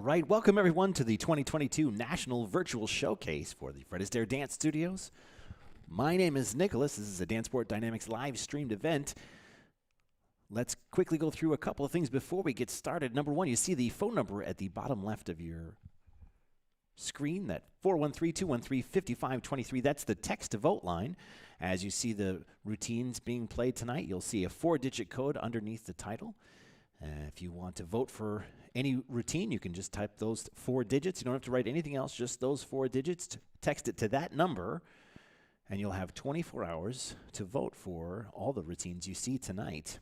right, welcome everyone to the 2022 National Virtual Showcase for the Fred Astaire Dance Studios. My name is Nicholas. This is a Danceport Dynamics live streamed event. Let's quickly go through a couple of things before we get started. Number one, you see the phone number at the bottom left of your screen, that 413-213-5523. That's the text to vote line. As you see the routines being played tonight, you'll see a 4-digit code underneath the title. If you want to vote for any routine, you can just type those 4 digits. You don't have to write anything else, just those 4 digits. Text it to that number, and you'll have 24 hours to vote for all the routines you see tonight.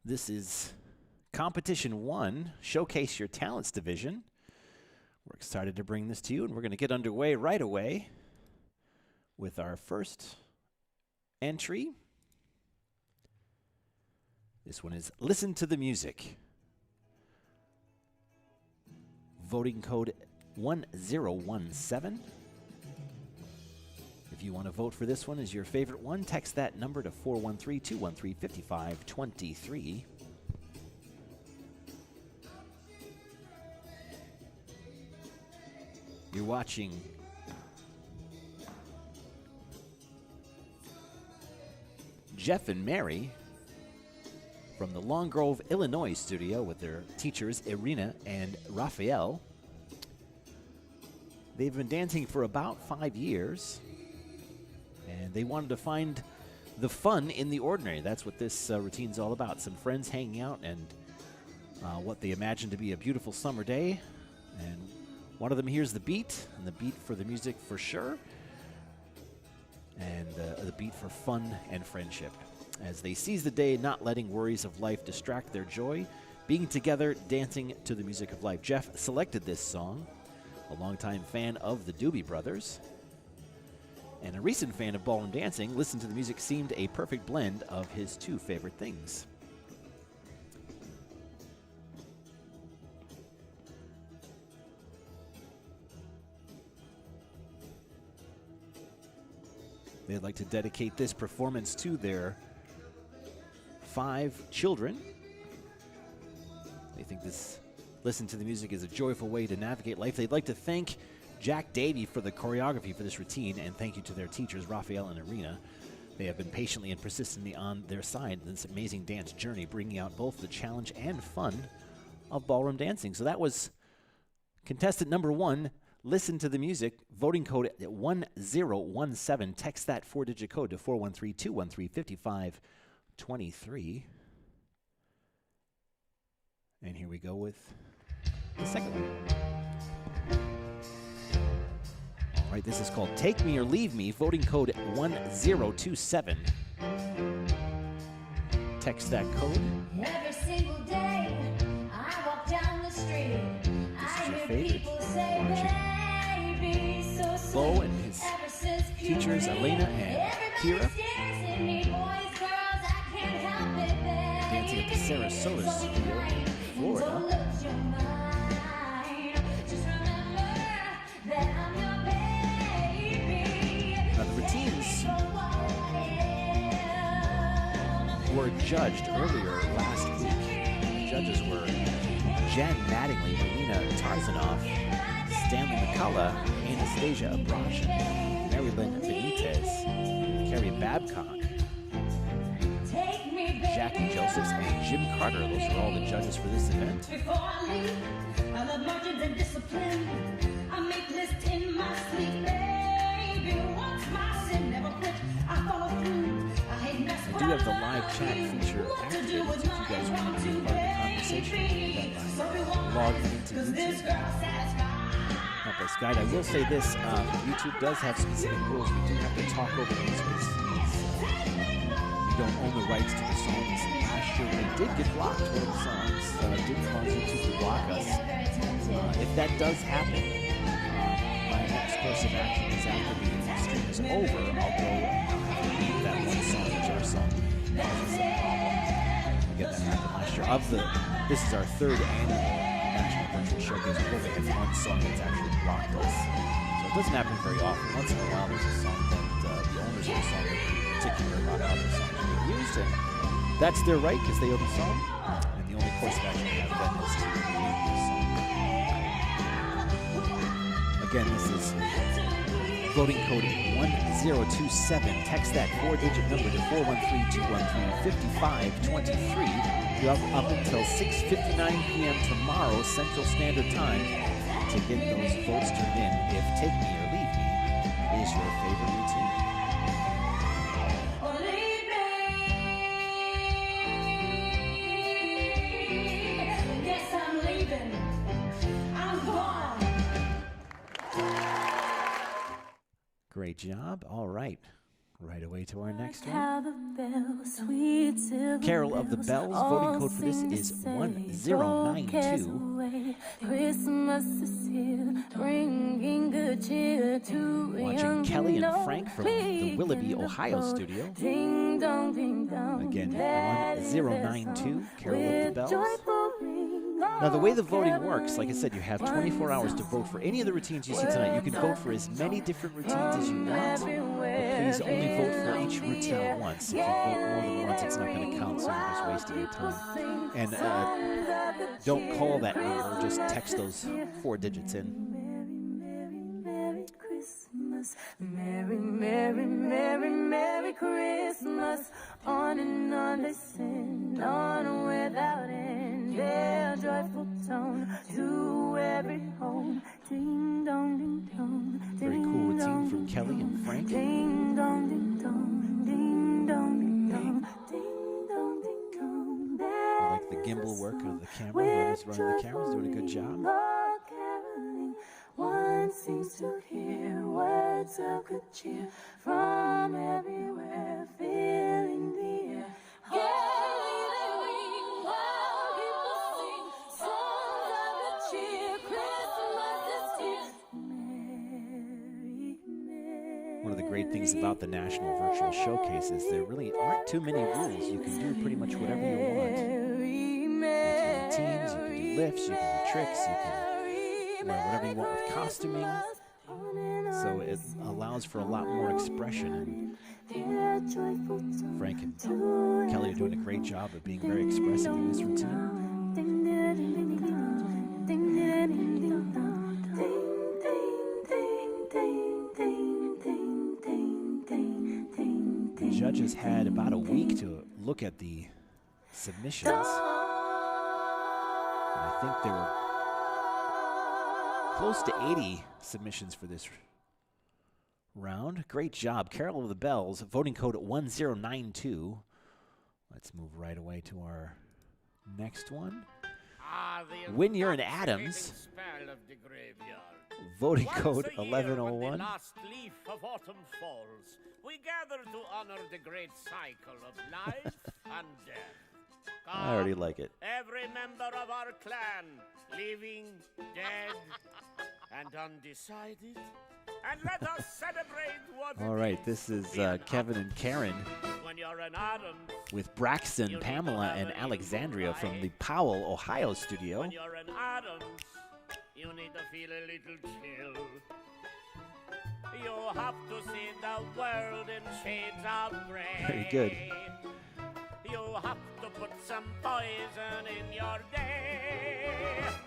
This is Competition 1, Showcase Your Talents Division. We're excited to bring this to you, and we're going to get underway right away with our first entry. This one is Listen to the Music. Voting code 1017. If you want to vote for this one as your favorite one, text that number to 413-213-5523. You're watching Jeff and Mary from the Long Grove, Illinois studio with their teachers, Irina and Raphael. They've been dancing for about 5 years, and they wanted to find the fun in the ordinary. That's what this routine's all about. Some friends hanging out and what they imagine to be a beautiful summer day. And one of them hears the beat, and the beat for the music for sure, and the beat for fun and friendship. As they seize the day, not letting worries of life distract their joy, being together, dancing to the music of life. Jeff selected this song, a longtime fan of the Doobie Brothers, and a recent fan of ballroom dancing. Listen to the Music seemed a perfect blend of his two favorite things. They'd like to dedicate this performance to their 5 children. They think this Listen to the Music is a joyful way to navigate life. They'd like to thank Jack Davey for the choreography for this routine, and thank you to their teachers, Raphael and Irina. They have been patiently and persistently on their side in this amazing dance journey, bringing out both the challenge and fun of ballroom dancing. So that was contestant number 1, Listen to the Music, voting code at 1017. Text that 4-digit code to 413-213-5523. And here we go with the second one. All right, this is called Take Me or Leave Me, voting code 1027. Text that code. Every single day I walk down the street. This is your favorite. Bo and his teachers, Elena and Kira, dancing at the Sarasota studio in Florida. Now the routines were judged earlier last week. The judges were Jan Mattingly, Marina Tarzanoff, Stanley McCullough, Anastasia Abrash, Mary Lynn Benitez, Carrie Babcock, Jackie Josephs, and Jim Carter. Those are all the judges for this event. Before I leave, I love margins and discipline. I make lists in my sleep, baby. Once my sin never quit, I follow through. I hate mess. I do have the live chat feature activated, so if you guys want to be part of the conversation, you can do that by logging into YouTube. Help us guide. I will say this, YouTube does have specific rules. We do have to talk over these because we don't own the rights to the songs. Last year we did get blocked. One of the songs did cause YouTube to block us. If that does happen, my next course of action is after the stream is over, I'll go leave that one song, which our song. Again, that happened last year. This is our 3rd annual National Virtual Showcase. We've only had one song that's actually blocked us. So it doesn't happen very often. Once in a while there's a song that the owners of the song are pretty particular about how their songs are being used, and That's their right because they own the song. And the only course of action we have then is to leave the song. Again, this is voting code 1027. Text that 4-digit number to 413-213-5523. You have up until 6:59 p.m. tomorrow Central Standard Time to get those votes turned in if Take Me or Leave Me is your favorite routine. Yes, I'm leaving. I'm gone. Great job. All right. Right away to our next one. Carol of the Bells. Voting code for this is 1092. Christmas is here, bringing good cheer to Watching Kelly and Frank from the Willoughby, Ohio studio. Ding dong, ding dong. Again, 1092. Carol of the Bells. Now, the way the voting works, like I said, you have 24 hours to vote for any of the routines you see tonight. You can vote for as many different routines as you want, but please only vote for each routine once. If you vote more than once, it's not going to count, so you're just wasting your time. And don't call that number, just text those 4 digits in. Merry Christmas, Merry, Merry, Merry, Merry Christmas. On and on they sing, on without end, their joyful tone to every home. Ding dong, ding dong. Very cool routine from Kelly and Frank. Ding dong, ding dong, ding dong, ding dong, ding dong, ding dong. I like the gimbal work of the camera. Whoever's running the camera is doing a good job. Caroling, one seems to hear words of good cheer from everywhere, filling the air. Gaily they ring while people sing songs of good cheer. Christmas is here. Merry, merry. One of the great things about the National Virtual Showcase is there really aren't too many rules. You can do pretty much whatever you want. You can do routines, you can do lifts, you can do tricks, you can wear whatever you want with costuming. So it allows for a lot more expression. And Frank and Kelly are doing a great job of being very expressive in this routine. The judges had about a week to look at the submissions. And I think there were close to 80 submissions for this round. Great job. Carol of the Bells, voting code 1092. Let's move right away to our next one. When You're in Adams, voting code 1101. Last leaf of autumn falls. We gather to honor the great cycle of life and death. I already like it. Every member of our clan, living, dead, and undecided. And let us celebrate what All right, this is Kevin and Karen when you're an Adams. with Braxton, Pamela, and Alexandria from the Powell, Ohio studio. When you're an Adams, you need to feel a little chill. You have to see the world in shades of gray. Very good. You have to put some poison in your day.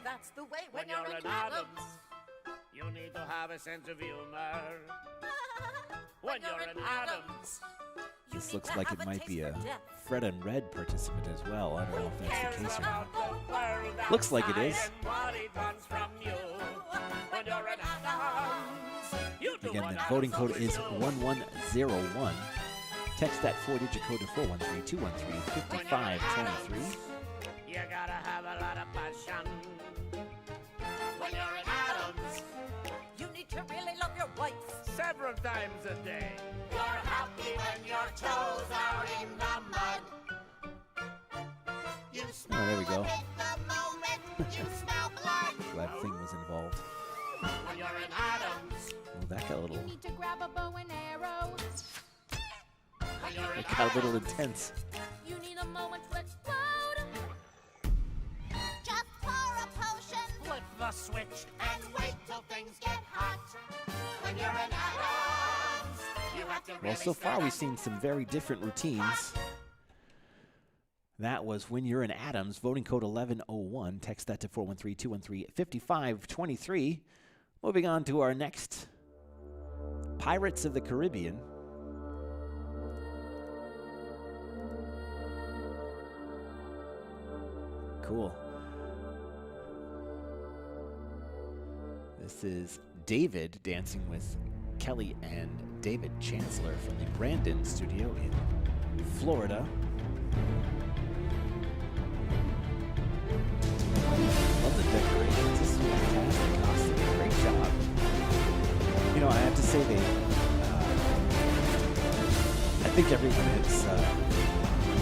That's the way When you're an Adams, you need to have a sense of humor. When you're an Adams, This looks like it might be a Fred and Red participant as well. I don't know if that's the case or not. Looks like it is. Again, the voting code is 1101. Text that 4-digit code to 413-213-5523. You gotta have a lot of passion. When you're an Adams, You need to really love your wife. several times a day. You're happy when your toes are in the mud. You smell Oh, there we go. it the moment you smell blood. Glad Thing was involved. When you're an Adams, Oh, that got a little, Need to grab a bow and arrow. when you're an it got a little intense. You need a moment to explode. Just pour a potion flip the switch. and wait till things get hot. When you're an Adams, you have to Well, really so far stand we've up. seen some very different routines. That was When You're in Adams, voting code 1101. Text that to 413-213-5523. Moving on to our next Pirates of the Caribbean. Cool. This is David dancing with Kelly and David Chancellor from the Brandon studio in Florida. Love the decorations. This is fantastic costume. Great job. You know, I have to say I think everyone has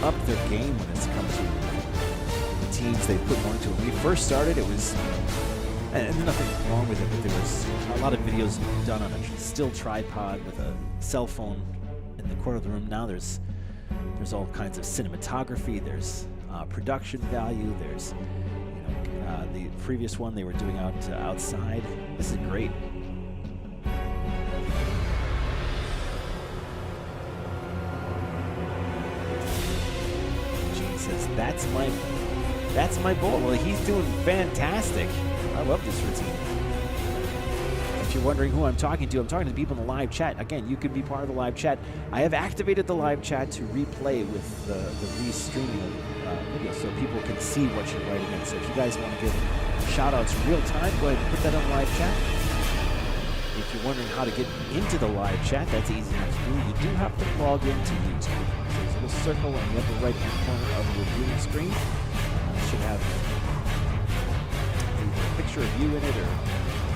upped their game when it's come to the teams they put more into it. When we first started, it was, and there's nothing wrong with it, but there was a lot of videos done on a still tripod with a cell phone in the corner of the room. Now there's all kinds of cinematography. There's production value. There's the previous one they were doing outside. This is great. Gene says, that's my boy. Well, he's doing fantastic. I love this routine. If you're wondering who I'm talking to people in the live chat. Again, you could be part of the live chat. I have activated the live chat to replay with the restreaming of video so people can see what you're writing in. So if you guys want to give shout-outs real time, go ahead and put that on live chat. If you're wondering how to get into the live chat, that's easy enough to do. You do have to log into YouTube. There's a little circle in the upper right-hand corner of the viewing screen. It should have either a picture of you in it or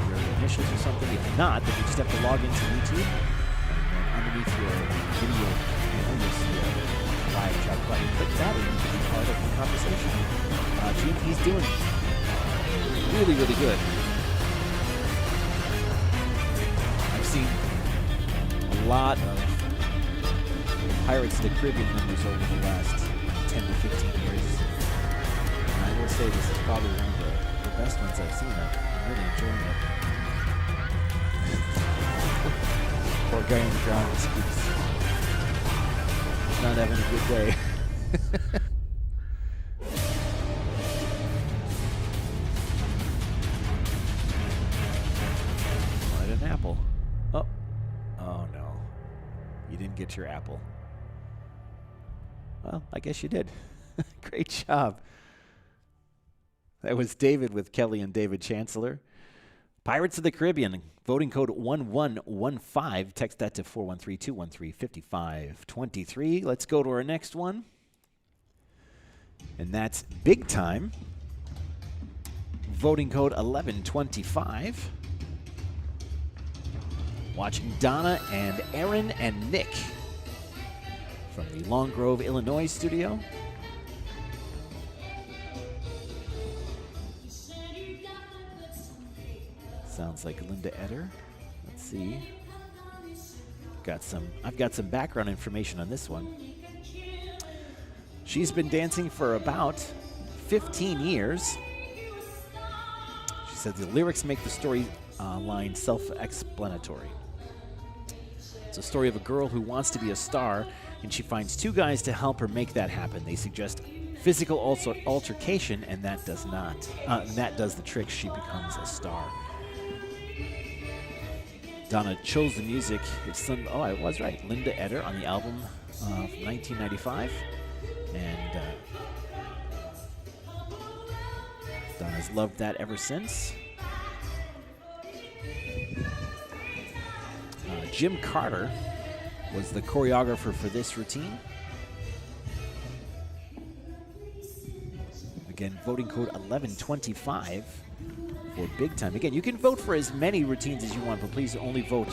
your initials or something. If not, then you just have to log into YouTube. And underneath your video, you'll see a live chat button. Click that and you can be part of the conversation. Gene, he's doing really, really good. I've seen a lot of Pirates of the Caribbean members over the last 10 to 15 years. And I will say this is probably one of the best ones I've seen. I'm really enjoying it. Poor guy on the ground just keeps not having a good day. Wanted an apple. Oh no. You didn't get your apple. Well, I guess you did. Great job. That was David with Kelly and David Chancellor. Pirates of the Caribbean, voting code 1115. Text that to 413-213-5523. Let's go to our next one. And that's Big Time. Voting code 1125. Watching Donna and Aaron and Nick from the Long Grove, Illinois studio. Sounds like Linda Eder. Let's see. I've got some background information on this one. She's been dancing for about 15 years. She said the lyrics make the story line self-explanatory. It's a story of a girl who wants to be a star, and she finds two guys to help her make that happen. They suggest physical altercation, and that does not. That does the trick. She becomes a star. Donna chose the music. It's I was right. Linda Eder on the album from 1995. And Donna's loved that ever since. Jim Carter was the choreographer for this routine. Again, voting code 1125 for Big Time. Again, you can vote for as many routines as you want, but please only vote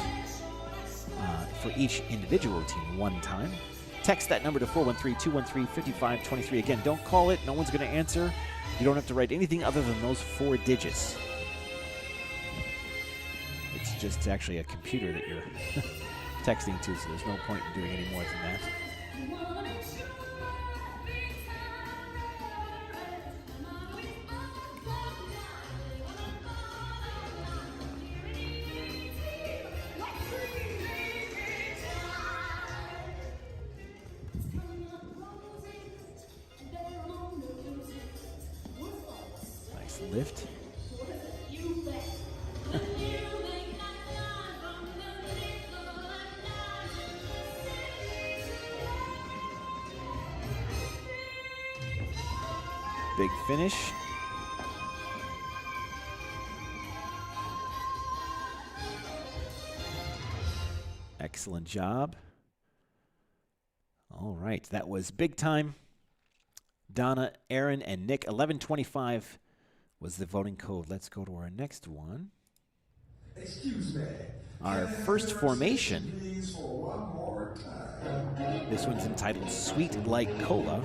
for each individual routine one time. Text that number to 413-213-5523. Again, don't call it. No one's going to answer. You don't have to write anything other than those 4 digits. It's just actually a computer that you're texting to, so there's no point in doing any more than that. lift. Big finish. Excellent job. All right, that was big time. Donna, Aaron, and Nick. 11:25 was the voting code. Let's go to our next one. Excuse me. Our first formation. This one's entitled Sweet Like Cola.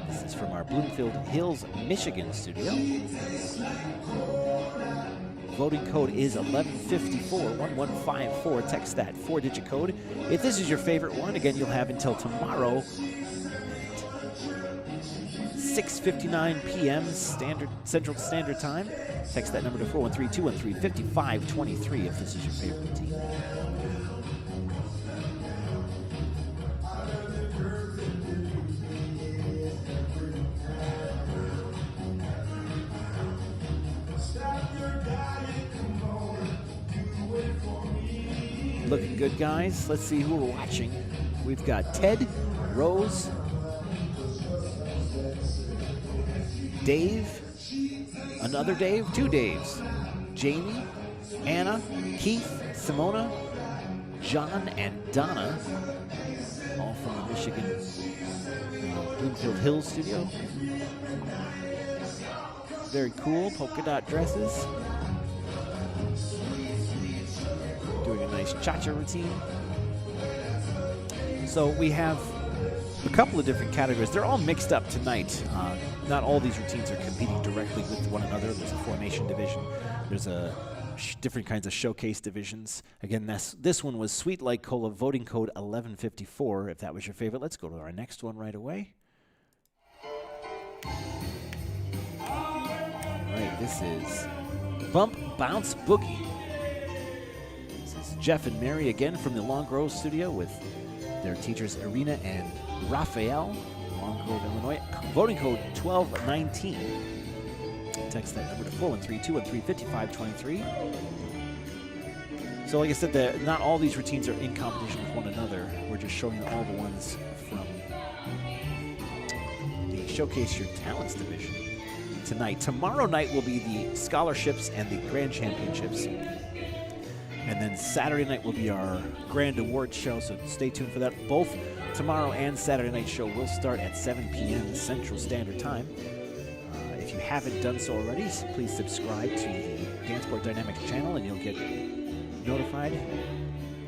This is from our Bloomfield Hills, Michigan studio. Voting code is 1154-1154. Text that 4-digit code. If this is your favorite one, again, you'll have until tomorrow, 6:59 p.m. Central Standard Time. Text that number to 413-213-5523 if this is your favorite routine. Looking good, guys. Let's see who we're watching. We've got Ted, Rose, Dave, another Dave, two Daves, Jamie, Anna, Keith, Simona, John, and Donna, all from the Michigan Bloomfield Hills studio. Very cool, polka dot dresses. Doing a nice cha-cha routine. So we have a couple of different categories. They're all mixed up tonight. Not all these routines are competing directly with one another. There's a formation division. There's a different kinds of showcase divisions. Again, this one was Sweet Like Cola, voting code 1154. If that was your favorite, let's go to our next one right away. All right, this is Bump Bounce Boogie. This is Jeff and Mary again from the Long Grove studio with their teachers Irina and Raphael, Long Grove, Illinois. Voting code 1219. Text that number to 413-213-5523. So like I said, not all these routines are in competition with one another. We're just showing you all the ones from the Showcase Your Talents division tonight. Tomorrow night will be the scholarships and the grand championships. And then Saturday night will be our grand award show, so stay tuned for that. Both tomorrow and Saturday night show will start at 7 p.m. Central Standard Time. If you haven't done so already, please subscribe to the Danceport Dynamics channel and you'll get notified.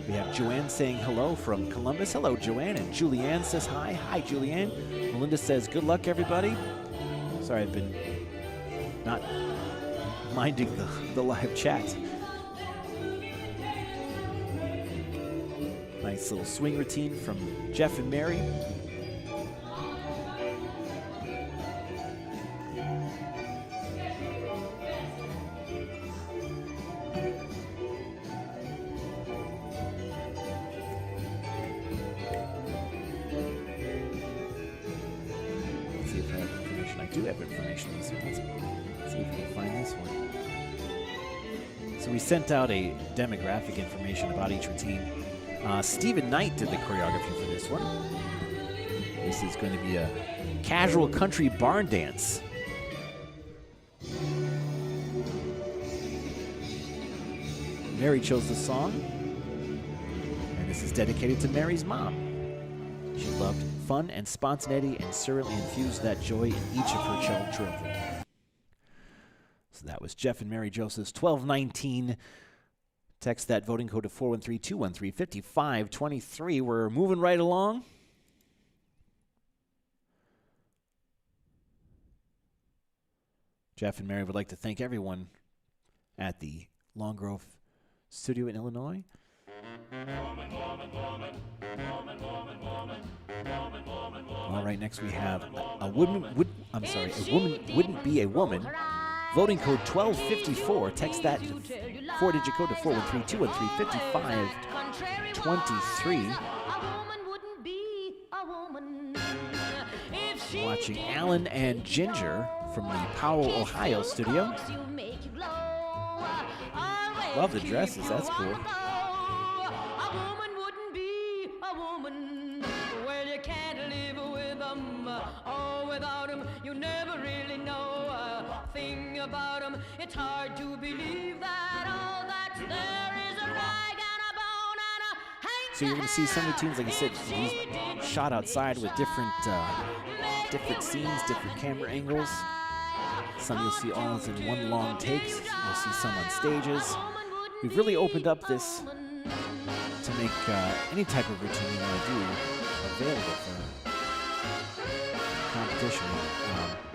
We have Joanne saying hello from Columbus. Hello, Joanne. And Julianne says hi. Hi, Julianne. Melinda says good luck, everybody. Sorry, I've been not minding the live chat. Nice little swing routine from Jeff and Mary. Let's see if I have information. I do have information on this one. Let's see if we can find this one. So we sent out a demographic information about each routine. Stephen Knight did the choreography for this one. This is going to be a casual country barn dance. Mary chose the song, and this is dedicated to Mary's mom. She loved fun and spontaneity and certainly infused that joy in each of her children. So that was Jeff and Mary Joseph's 1219. Text that voting code to 413-213-5523. We're moving right along. Jeff and Mary would like to thank everyone at the Long Grove studio in Illinois. All right, next we have a woman wouldn't be a woman. Voting code 1254. Text that 4-digit code to 413-213-5523. Watching Alan and Ginger from the Powell, Ohio studio. Love the dresses, that's cool. A woman wouldn't be a woman. Well, you can't live with them or without them. You never really know a thing about them. It's hard to believe that all that's there is a rag and a bone and a hank. So you're going to see some routines, like I said, these shot outside with different scenes, different camera angles. Some you'll see all in one long takes. You'll see some on stages. We've really opened up this to make any type of routine you want to do available for competition.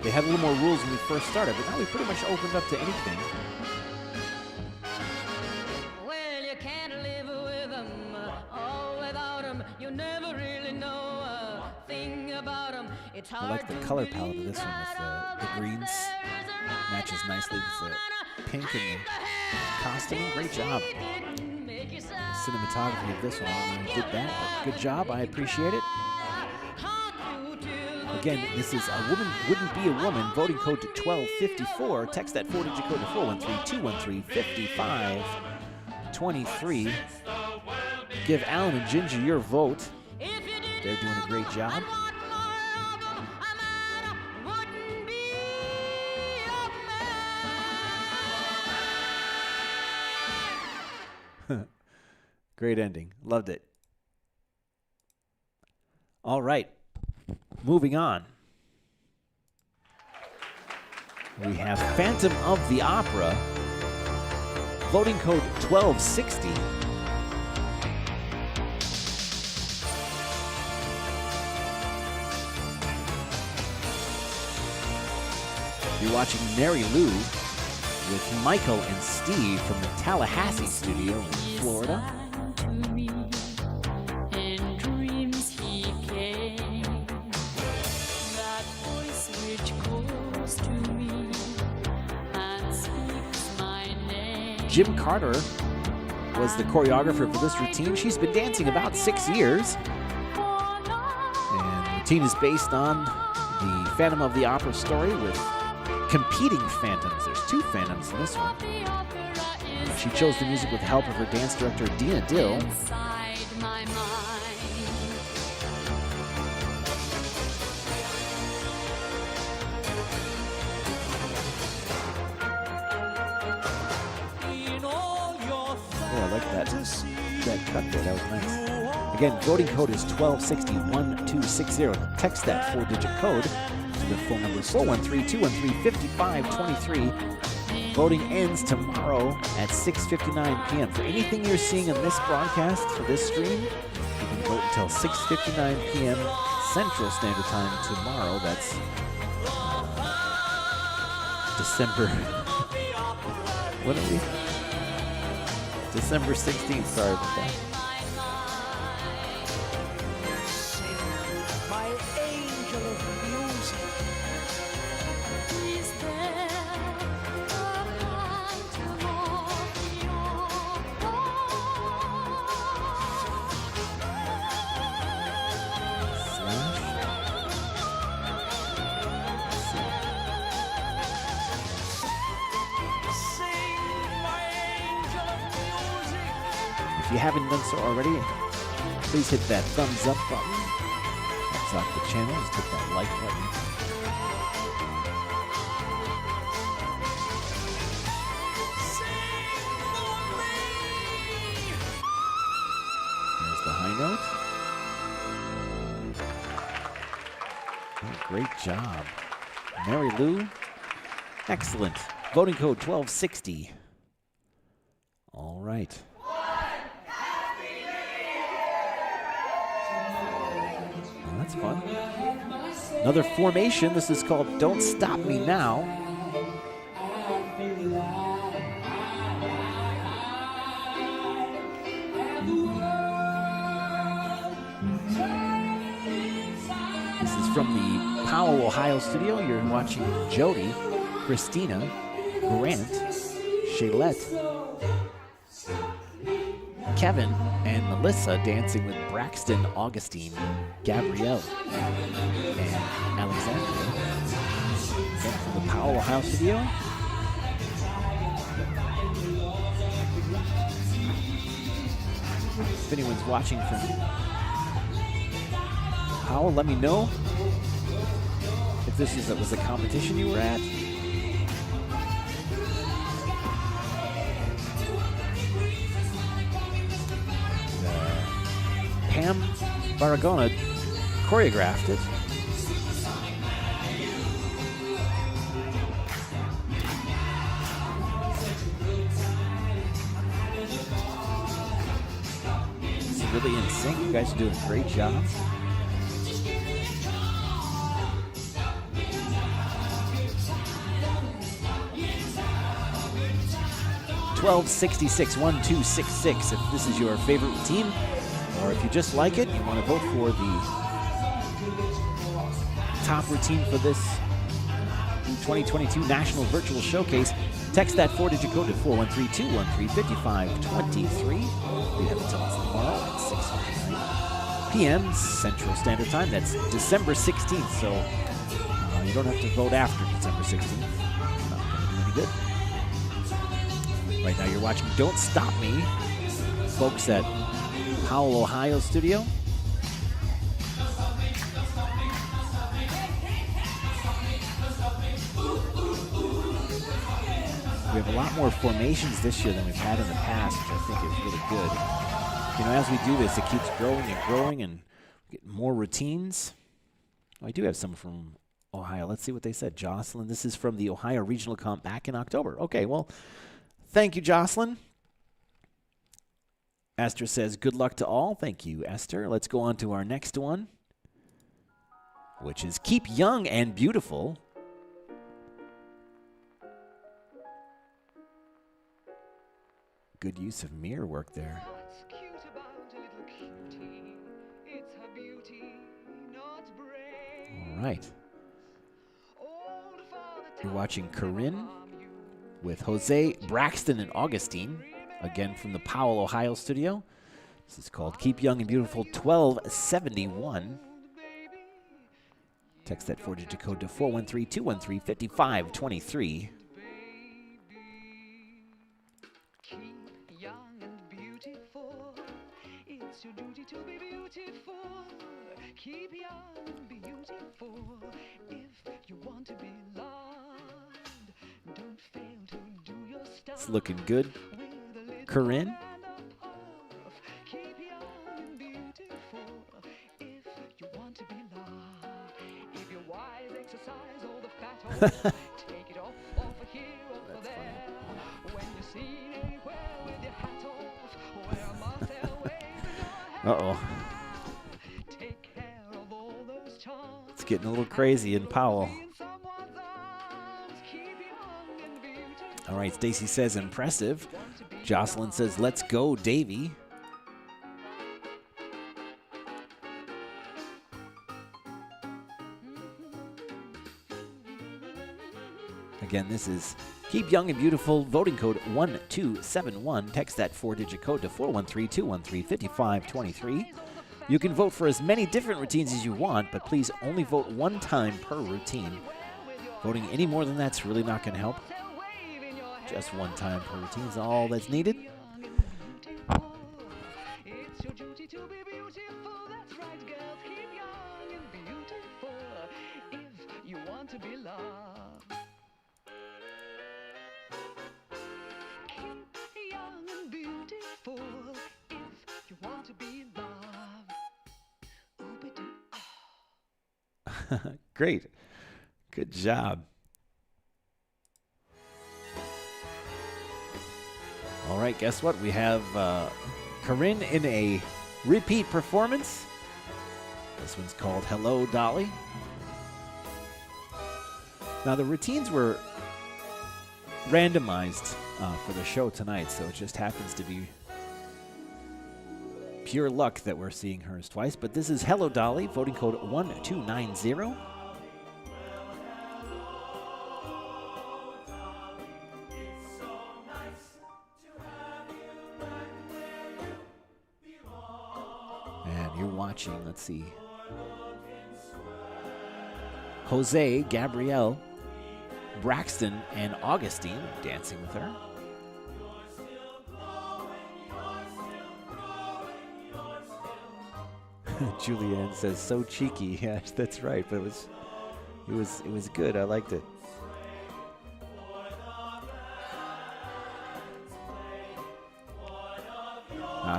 They had a little more rules when we first started, but now we pretty much opened up to anything. Well, you can't live with them or without them. You never really know a thing about them. It's hard I like the color palette of this one with the greens. Matches nicely with the pink and the costume. Great job. Cinematography of this one, you did that. Good job. I appreciate it. Again, this is A Woman Wouldn't Be a Woman. Voting code to 1254. Text that 4-digit code to 413-213-5523. Give Alan and Ginger your vote. They're doing a great job. Great ending. Loved it. All right. Moving on. We have Phantom of the Opera. Voting code 1260. You're watching Mary Lou with Michael and Steve from the Tallahassee studio in Florida. Jim Carter was the choreographer for this routine. She's been dancing about 6 years. And the routine is based on the Phantom of the Opera story with competing phantoms. There's 2 phantoms in this one. She chose the music with the help of her dance director, Dina Dill. Oh, I like that cut there. That was nice. Again, voting code is 1260-1260. Text that 4-digit code to the phone number 413-213-5523. Voting ends tomorrow at 6:59 p.m. For anything you're seeing in this broadcast for this stream, you can vote until 6:59 p.m. Central Standard Time tomorrow. That's December. What are we? December 16th. Sorry about that. My angel of music. Is there a phantom of the If you haven't done so already, please hit that thumbs up button. Helps out the channel. Just hit that like button. Here's the high note. Oh, great job. Mary Lou. Excellent. Voting code 1260. All right. Well, that's fun. Another formation. This is called Don't Stop Me Now. This is from the Powell, Ohio studio. You're watching Jody, Christina, Grant, Shaylette, Kevin, and Melissa dancing with Braxton, Augustine, Gabrielle, and Alexandria. Again from the Powell, Ohio studio. If anyone's watching from Powell, let me know if this was a competition you were at. Pam Barragona choreographed it. It's really in sync. You guys are doing a great job. $12.66 if this is your favorite routine, or if you just like it, you want to vote for the top routine for this 2022 National Virtual Showcase. Text that 4-digit code to 413-213-5523. We have until tomorrow at 6:59 p.m. Central Standard Time. That's December 16th, so you don't have to vote after December 16th. Not going to do any good. Right now you're watching Don't Stop Me, folks at Powell, Ohio studio. We have a lot more formations this year than we've had in the past, which I think is really good. You know, as we do this, it keeps growing and growing and we get more routines. Oh, I do have some from Ohio. Let's see what they said. Jocelyn, this is from the Ohio Regional Comp back in October. Okay, well, thank you, Jocelyn. Esther says, good luck to all. Thank you, Esther. Let's go on to our next one, which is Keep Young and Beautiful. Good use of mirror work there. All right. You're watching Corinne with Jose, Braxton, and Augustine, again from the Powell, Ohio studio. This is called Keep Young and Beautiful 1271. Text that 4-digit code to 413-213-5523. It's your duty to be beautiful. Keep young and beautiful. If you want to be loved, don't fail to do your stuff. It's looking good. Corinne. Keep young and beautiful. If you want to be loved. If your wise exercise all the fat off, take it off here, off there. When you're seen anywhere with your hat off, wear a Marcel. Uh-oh. It's getting a little crazy in Powell. All right, Stacy says impressive. Jocelyn says, let's go, Davey. Again, this is Keep Young and Beautiful, voting code 1271. Text that 4-digit code to 413-213-5523. You can vote for as many different routines as you want, but please only vote one time per routine. Voting any more than that's really not going to help. Just one time per routine is all that's needed. It's your duty to be beautiful. That's right, girls. Keep young and beautiful if you want to be loved. Keep young and beautiful if you want to be loved. Great. Good job. All right, guess what? We have Corinne in a repeat performance. This one's called Hello, Dolly. Now, the routines were randomized for the show tonight, so it just happens to be pure luck that we're seeing hers twice. But this is Hello, Dolly, voting code 1290. Watching, let's see, Jose, Gabrielle, Braxton and Augustine dancing with her. Julianne says, "So cheeky." Yeah, that's right. But it was good. I liked it.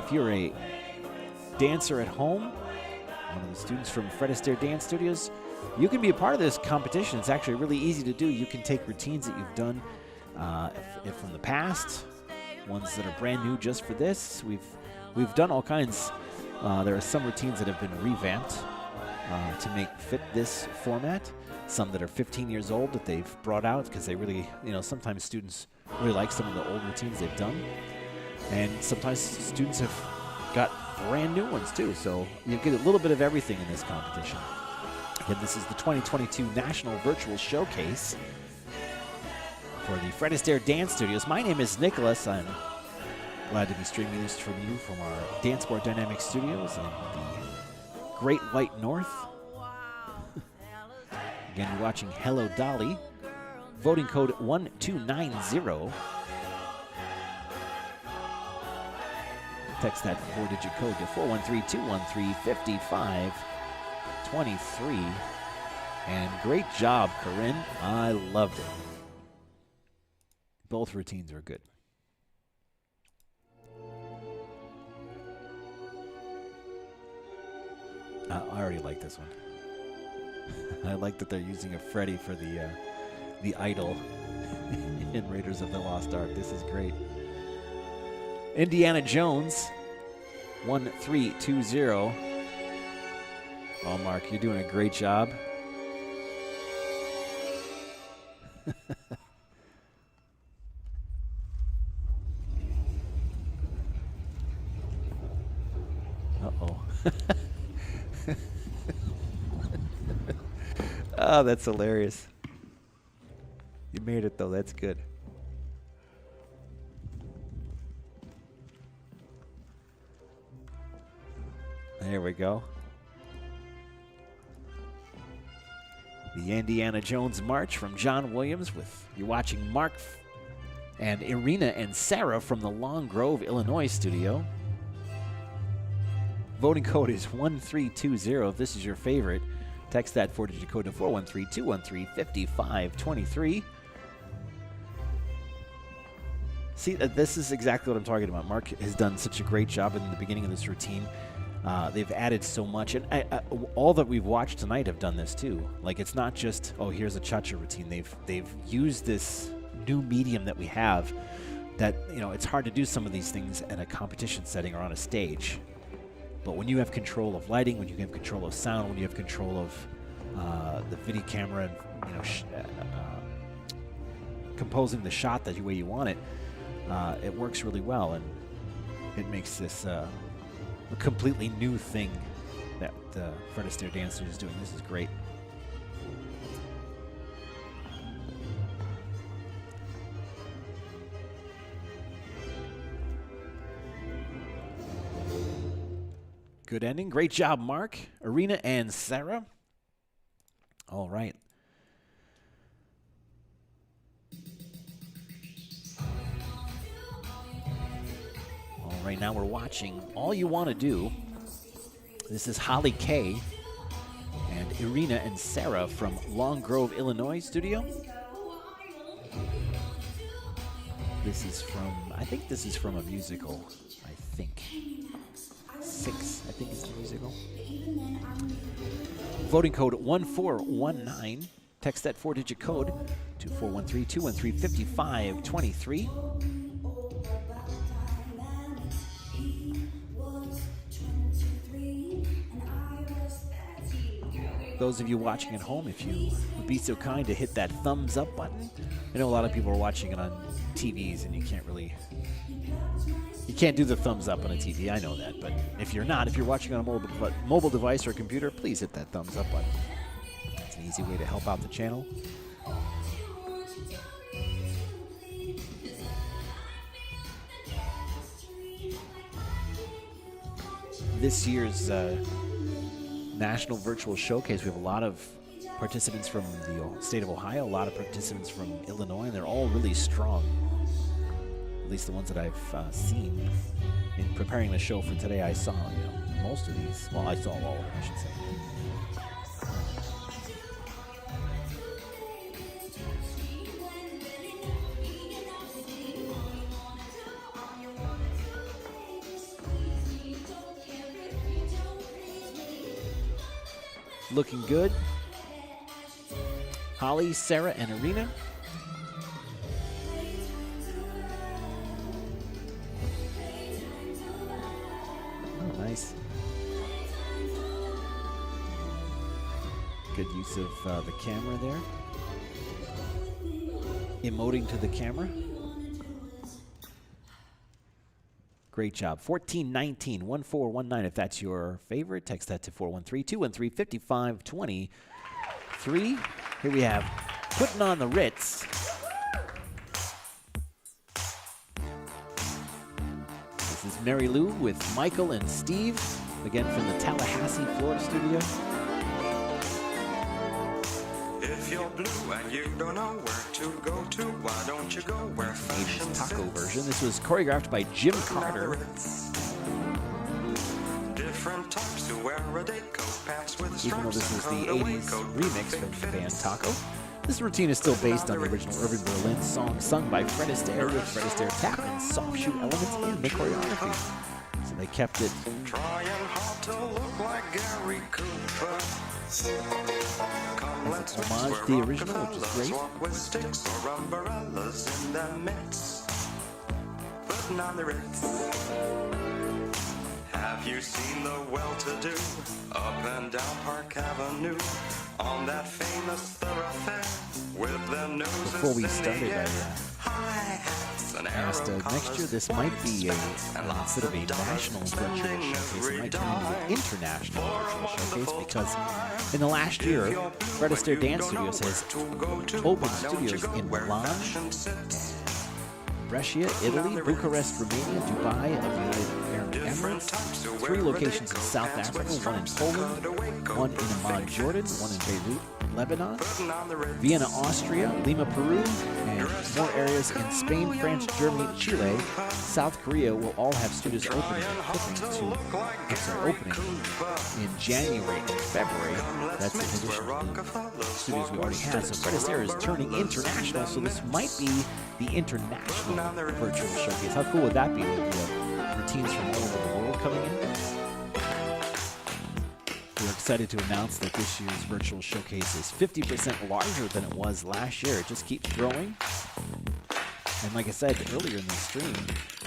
If you're a dancer at home, one of the students from Fred Astaire Dance Studios, you can be a part of this competition. It's actually really easy to do. You can take routines that you've done if from the past, ones that are brand new just for this. We've done all kinds. There are some routines that have been revamped to make fit this format. Some that are 15 years old that they've brought out because they really, sometimes students really like some of the old routines they've done. And sometimes students have got brand new ones too. So you get a little bit of everything in this competition. And this is the 2022 National Virtual Showcase for the Fred Astaire Dance Studios. My name is Nicholas. I'm glad to be streaming this from you from our Dance Sport Dynamic Studios in the Great White North. Again, you're watching Hello Dolly. Voting code 1290. Text that 4-digit code to 413-213-5523. And great job, Corinne. I loved it. Both routines are good. I already like this one. I like that they're using a Freddy for the idol in Raiders of the Lost Ark. This is great. Indiana Jones, 1320. Oh, Mark, you're doing a great job. Uh-oh. Oh, that's hilarious. You made it, though. That's good. There we go. The Indiana Jones March from John Williams you're watching Mark and Irina and Sarah from the Long Grove, Illinois studio. Voting code is 1320. If this is your favorite, text that 4-digit code to 413-213-5523. See, this is exactly what I'm talking about. Mark has done such a great job in the beginning of this routine. They've added so much, and all that we've watched tonight have done this too. Like, it's not just, oh, here's a cha-cha routine. They've used this new medium that we have that, it's hard to do some of these things in a competition setting or on a stage. But when you have control of lighting, when you have control of sound, when you have control of the video camera and, composing the shot the way you want it, it works really well, and it makes this a completely new thing that Fred Astaire Dance Studio is doing. This is great. Good ending. Great job, Mark, Irina, and Sarah. All right. Right now we're watching All You Want to Do. This is Holly Kay and Irina and Sarah from Long Grove, Illinois studio. I think this is from a musical. Six, I think is the musical. Voting code 1419. Text that 4-digit code to 413-213-5523. Those of you watching at home, if you would be so kind to hit that thumbs up button. I know a lot of people are watching it on TVs and you can't do the thumbs up on a TV. I know that, but if you're watching on a mobile device or computer, please hit that thumbs up button. It's an easy way to help out the channel. This year's National Virtual Showcase, we have a lot of participants from the state of Ohio, a lot of participants from Illinois, and they're all really strong. At least the ones that I've seen. In preparing the show for today, I saw most of these. Well, I saw all of them, I should say. Looking good. Holly, Sarah, and Arena. Oh, nice. Good use of the camera there. Emoting to the camera. Great job. 1419 1419 if that's your favorite. Text that to 413-213-5523. Here we have Putting on the Ritz. This is Mary Lou with Michael and Steve, again from the Tallahassee, Florida studio. If you're blue and you don't know where to go to, why don't you go where fashion Taco sits? version. This was choreographed by Jim Carter. Different types who wear a day coat, pants with Even though stripes this and is the cutaway 80s coat, remix fit from the band fits. Taco. This routine is still based on the original Irving Berlin song sung by Fred Astaire, with Fred Astaire tap and soft shoe elements in the choreography. So they kept it. Trying hard to look like Gary Cooper. Come, let's mix homage where to the original, which is Rockefellers great. walk with sticks or umbrellas in their midst. Putting on the Ritz. Have you seen the well-to-do up and down Park Avenue on that famous thoroughfare with their noses Before we in started, the air? I High hats and asked arrow next year collars, this might be lots instead of a of dollars national virtual spending showcase, it every might turn into an dime international for a virtual showcase, wonderful because time. in the last If year, you're blue Fred and Astaire you Dance don't know Studios has where to go to, opened why don't you studios go in where Milan, fashion sits? Brescia, Italy, Bucharest, Romania, Dubai, and the United Arab Different Emirates. types who 3 wear a locations in day South coat, Africa, pants with one in stripes and Poland, cutaway coat, one in Amman, perfect Jordan, fits. one in Beirut, Lebanon, Putting on the Ritz. Vienna, Austria, Lima, Peru, and more areas in Spain, France, Germany, Chile, South Korea will all have studios opening opening in January and February. That's in addition to the studios we already have. So Fred Astaire is turning international, so this might be the international virtual showcase. How cool would that be? With routines from all over the world coming in. We're excited to announce that this year's virtual showcase is 50% larger than it was last year. It just keeps growing. And like I said earlier in the stream,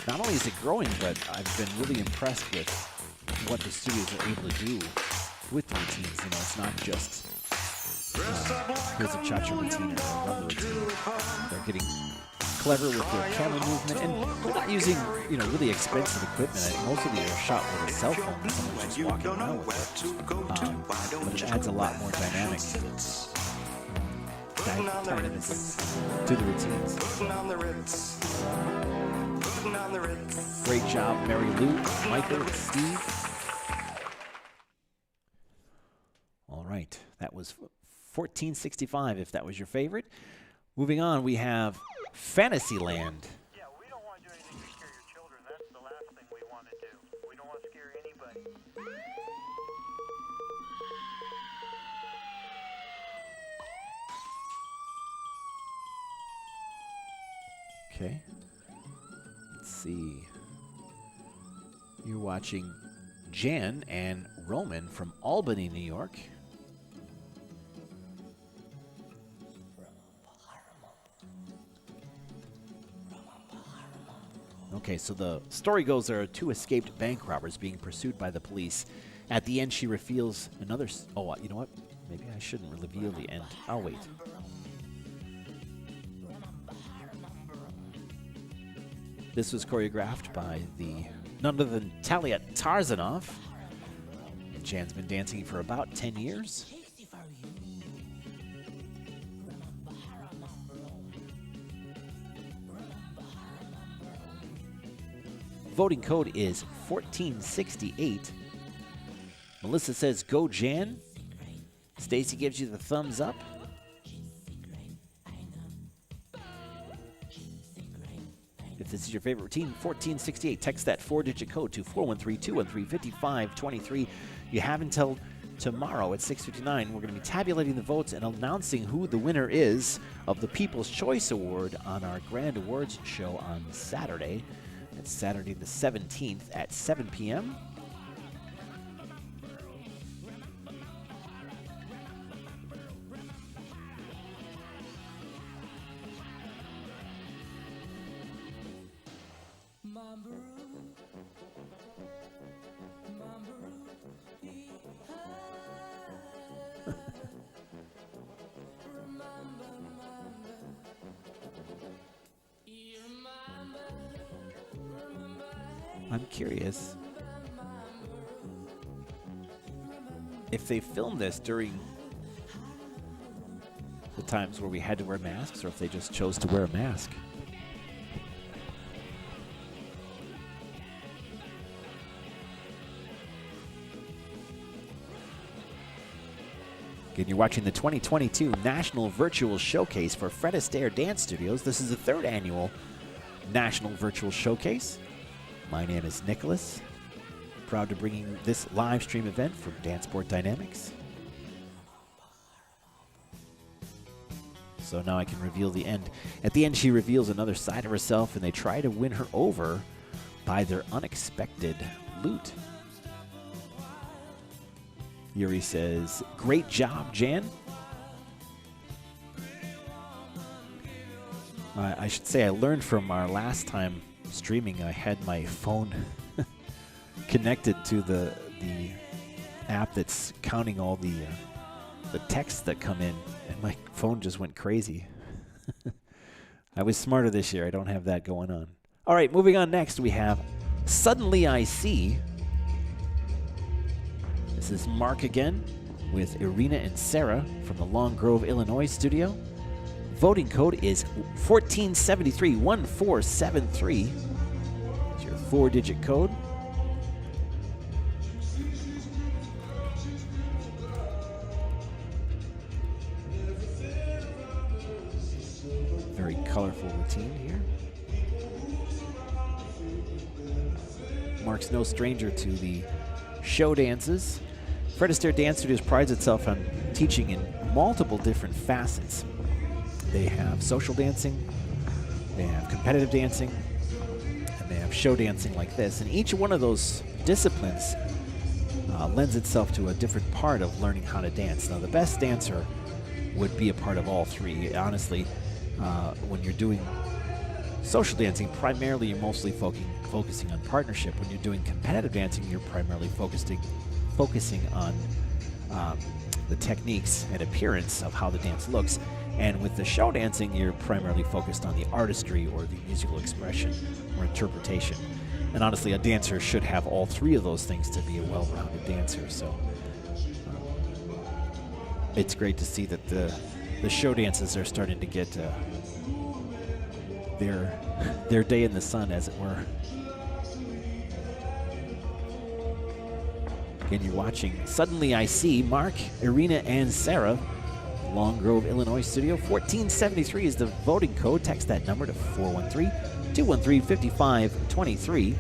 not only is it growing, but I've been really impressed with what the studios are able to do with the routines. You know, it's not just here's a cha-cha routine or a rumba routine. They're getting clever with their camera movement, and they're not using, really expensive equipment. Most of these are shot with a cell phone, and someone's just walking around with it. But it adds a lot more dynamic dynamism to the routines. Putting on the Ritz. Putting on the Ritz. Great job, Mary Lou, Michael, and Steve. All right, that was 1465 if that was your favorite. Moving on, we have Fantasyland. Yeah, we don't want to do anything to scare your children. That's the last thing we want to do. We don't want to scare anybody. Okay. Let's see. You're watching Jan and Roman from Albany, New York. Okay, so the story goes there are 2 escaped bank robbers being pursued by the police. At the end, she reveals another... Oh, you know what? Maybe I shouldn't reveal the end. I'll wait. This was choreographed by none other than Talia Tarzanov. And Jan's been dancing for about 10 years. Voting code is 1468. Melissa says, go Jan. Stacy gives you the thumbs up. If this is your favorite routine, 1468. Text that 4-digit code to 413-213-5523. You have until tomorrow at 6:59. We're going to be tabulating the votes and announcing who the winner is of the People's Choice Award on our Grand Awards show on Saturday. It's Saturday the 17th at 7 p.m. I'm curious if they filmed this during the times where we had to wear masks or if they just chose to wear a mask. Again, you're watching the 2022 National Virtual Showcase for Fred Astaire Dance Studios. This is the 3rd annual National Virtual Showcase. My name is Nicholas, proud to bring this live stream event from Danceport Dynamics. So now I can reveal the end. At the end, she reveals another side of herself, and they try to win her over by their unexpected loot. Yuri says, "Great job, Jan." I should say I learned from our last time streaming. I had my phone connected to the app that's counting all the texts that come in, and my phone just went crazy. I was smarter this year. I don't have that going on. All right, moving on next, we have Suddenly I See. This is Mark again with Irina and Sarah from the Long Grove, Illinois studio. Voting code is 1473 1473. It's your 4-digit code. Very colorful routine here. Mark's no stranger to the show dances. Fred Astaire Dance Studios prides itself on teaching in multiple different facets. They have social dancing, they have competitive dancing, and they have show dancing like this. And each one of those disciplines lends itself to a different part of learning how to dance. Now, the best dancer would be a part of all three. Honestly, when you're doing social dancing, primarily you're mostly focusing on partnership. When you're doing competitive dancing, you're primarily focusing on the techniques and appearance of how the dance looks. And with the show dancing, you're primarily focused on the artistry or the musical expression or interpretation. And honestly, a dancer should have all three of those things to be a well-rounded dancer. So it's great to see that the show dances are starting to get their day in the sun, as it were. Again, you're watching Suddenly I See, Mark, Irina, and Sarah. Long Grove, Illinois studio. 1473 is the voting code. Text that number to 413-213-5523.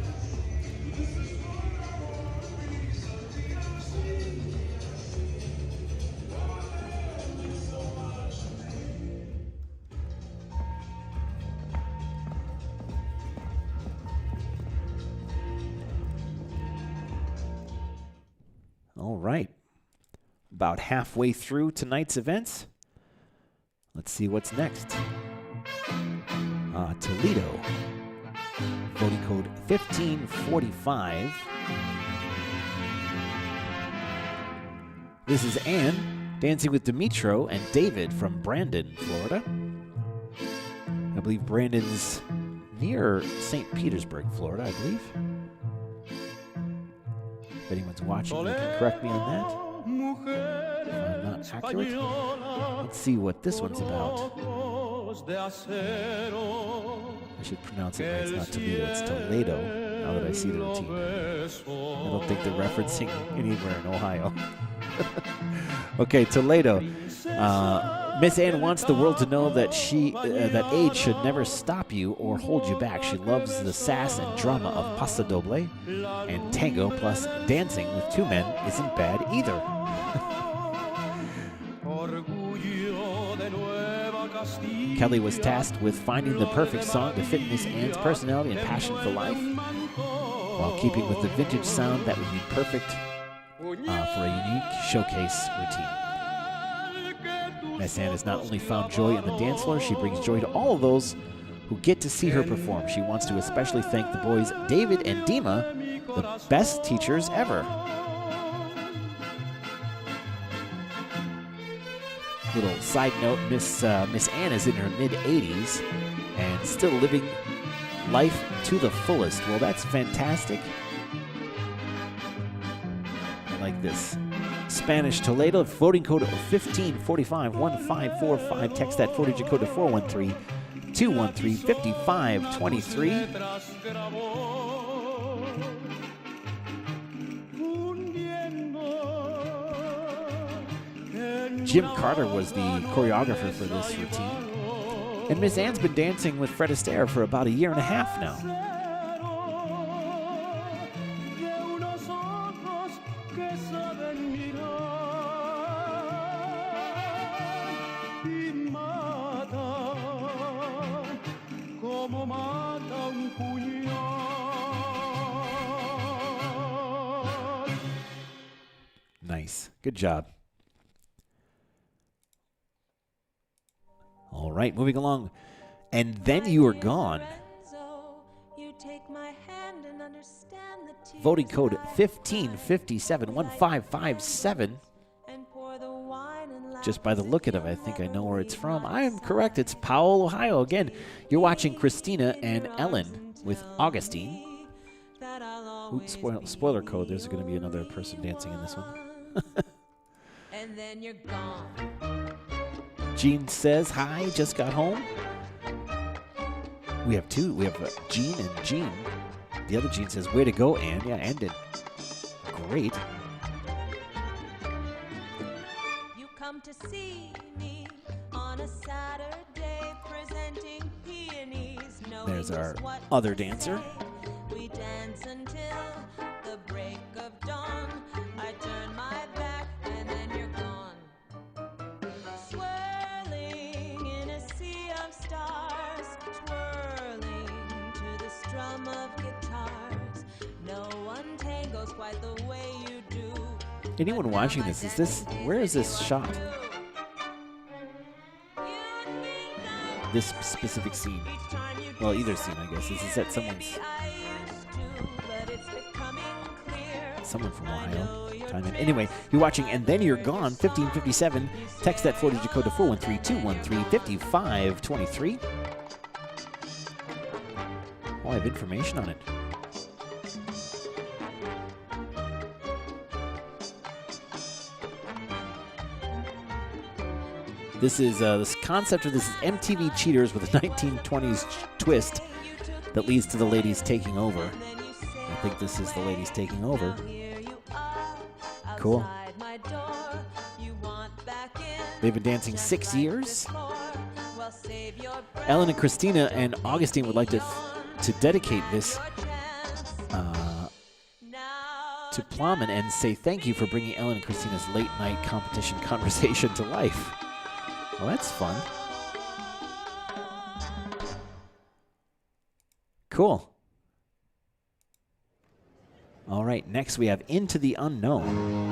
All right. About halfway through tonight's events. Let's see what's next. Toledo. Voting code 1545. This is Ann dancing with Dimitro and David from Brandon, Florida. I believe Brandon's near St. Petersburg, Florida, I believe. If anyone's watching, they can correct me on that. If I'm not accurate. Let's see what this one's about. I should pronounce it right. It's not Toledo, it's Toledo, now that I see the routine. I don't think they're referencing anywhere in Ohio. Okay, Toledo. Miss Ann wants the world to know that that age should never stop you or hold you back. She loves the sass and drama of Pasta Doble and tango, plus dancing with two men isn't bad either. Kelly was tasked with finding the perfect song to fit Miss Ann's personality and passion for life, while keeping with the vintage sound that would be perfect for a unique showcase routine. Miss Ann has not only found joy in the dance floor, she brings joy to all of those who get to see her perform. She wants to especially thank the boys David and Dima, the best teachers ever. Little side note, Miss Ann is in her mid-80s and still living life to the fullest. Well, that's fantastic. I like this. Spanish Toledo, voting code 1545-1545. Text that 4-digit code to 413-213-5523. Jim Carter was the choreographer for this routine. And Miss Ann's been dancing with Fred Astaire for about a year and a half now. Nice. Good job. All right, moving along. And then you are gone. Voting code 1557-1557. Just by the look at it, I think I know where it's from. I am correct. It's Powell, Ohio. Again, you're watching Christina and Ellen with Augustine. Ooh, spoiler code. There's going to be another person dancing in this one. And then you're gone. Jean says, hi, just got home. We have two. We have Jean and Jean. The other Jean says, way to go, Ann. Yeah, Ann did great. You come to see me on a Saturday, presenting peonies. There's our other dancer. We dance until the break of dawn. I turn my back and then you're gone. Swirling in a sea of stars, twirling to the strum of guitars. No one tangles quite the way you do. Anyone watching this, where is this shot? This specific scene. Well, either scene, I guess. This is at someone's... Someone from Ohio. Time in. Anyway, you're watching And Then You're Gone, 1557. Text that 4-digit code to 413-213-5523. Oh, I have information on it. This is this concept of this is MTV Cheaters with a 1920s twist that leads to the ladies taking over. I think this is the ladies taking over. Cool. They've been dancing 6 years. Ellen and Christina and Augustine would like to dedicate this to Plowman and say thank you for bringing Ellen and Christina's late night competition conversation to life. Well, that's fun. Cool. All right, next we have Into the Unknown.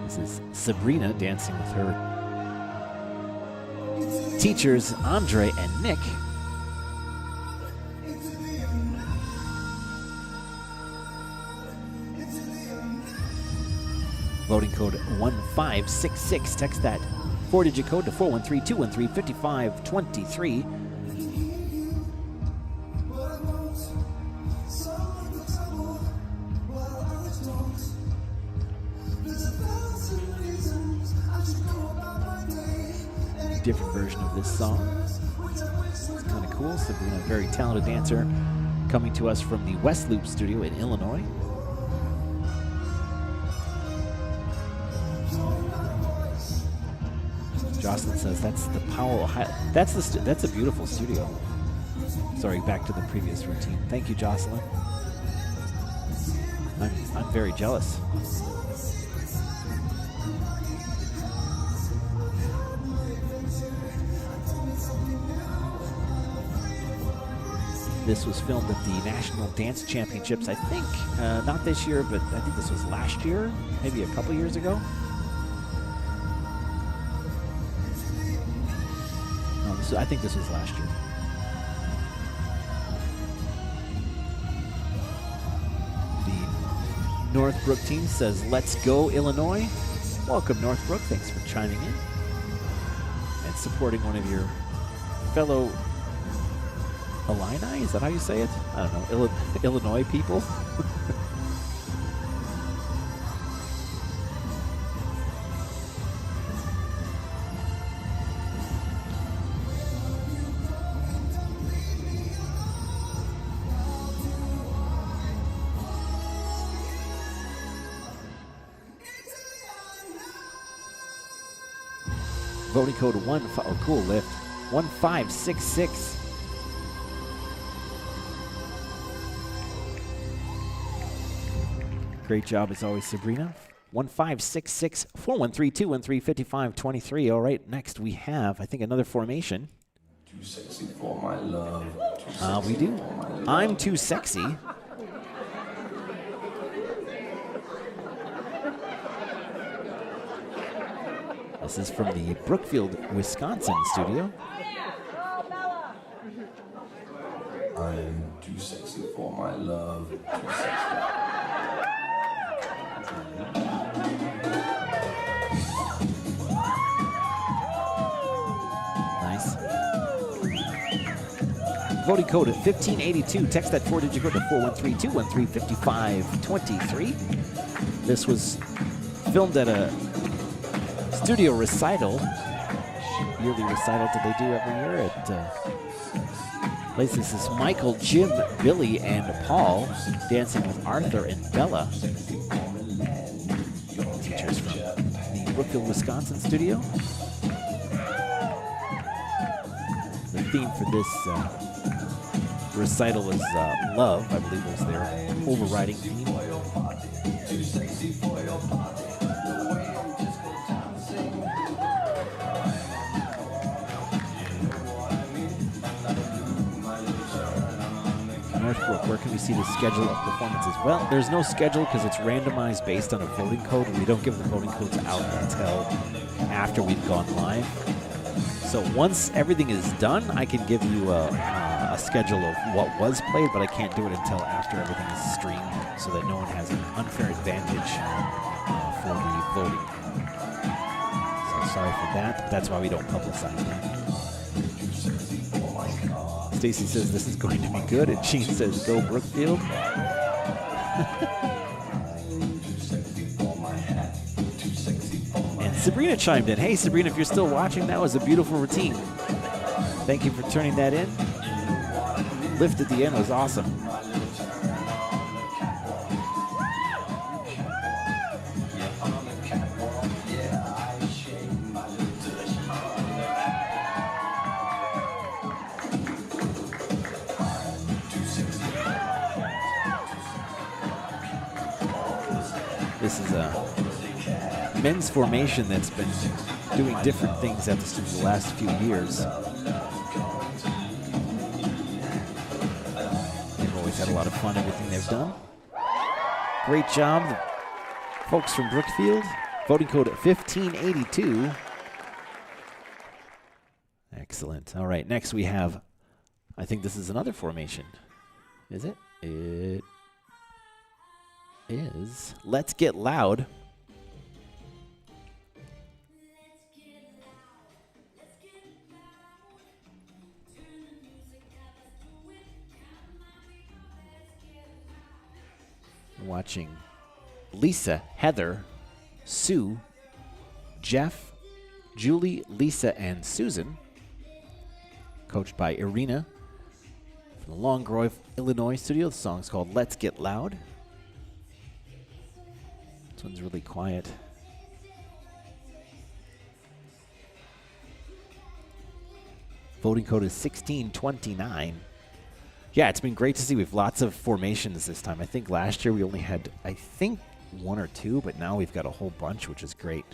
This is Sabrina dancing with her teachers, Andre and Nick. Voting code 1566. Text that 4-digit code to 413-213-5523. Different version of this song. It's kind of cool. Sabrina, a very talented dancer, coming to us from the West Loop studio in Illinois. Jocelyn says that's the Powell. That's a beautiful studio. Sorry, back to the previous routine. Thank you, Jocelyn. I'm very jealous. This was filmed at the National Dance Championships, I think, not this year, but I think this was last year, maybe a couple years ago. No, I think this was last year. The Northbrook team says, "Let's go, Illinois." Welcome, Northbrook. Thanks for chiming in and supporting one of your fellow Illini? Is that how you say it? I don't know. Illinois people? Voting code 15. Oh, cool lift. 1566. Great job as always, Sabrina. 1566 413 213 5523. All right, next we have, I think, another formation. Too sexy for my love. We do. I'm too sexy. This is from the Brookfield, Wisconsin studio. I'm too sexy for my love. Too sexy. Nice. Voting code at 1582. Text that 4-digit code to 413-213-5523. This was filmed at a studio recital, yearly recital that they do every year at places. This is Michael, Jim, Billy, and Paul dancing with Arthur and Bella. Teachers from the Brookfield, Wisconsin studio. The theme for this recital is love, I believe was their overriding theme. Northbrook, where can we see the schedule of performances? Well, there's no schedule because it's randomized based on a voting code. We don't give the voting codes out until after we've gone live. So once everything is done, I can give you a schedule of what was played, but I can't do it until after everything is streamed so that no one has an unfair advantage for the voting. So sorry for that, but that's why we don't publicize that. Stacy says this is going to be good, and Sheen says go Brookfield. And Sabrina chimed in. Hey Sabrina, if you're still watching, that was a beautiful routine. Thank you for turning that in. Lift at the end was awesome. This is a men's formation that's been doing different things at the studio the last few years. They've always had a lot of fun, everything they've done. Great job, the folks from Brookfield. Voting code at 1582. Excellent. All right, next we have, I think this is another formation. Is it? It is Let's Get Loud. Watching Lisa, Heather, Sue, Jeff, Julie, Lisa, and Susan, coached by Irina from the Long Grove, Illinois studio. The song's called Let's Get Loud. This one's really quiet. Voting code is 1629. Yeah, it's been great to see. We have lots of formations this time. I think last year we only had, I think, 1 or 2, but now we've got a whole bunch, which is great.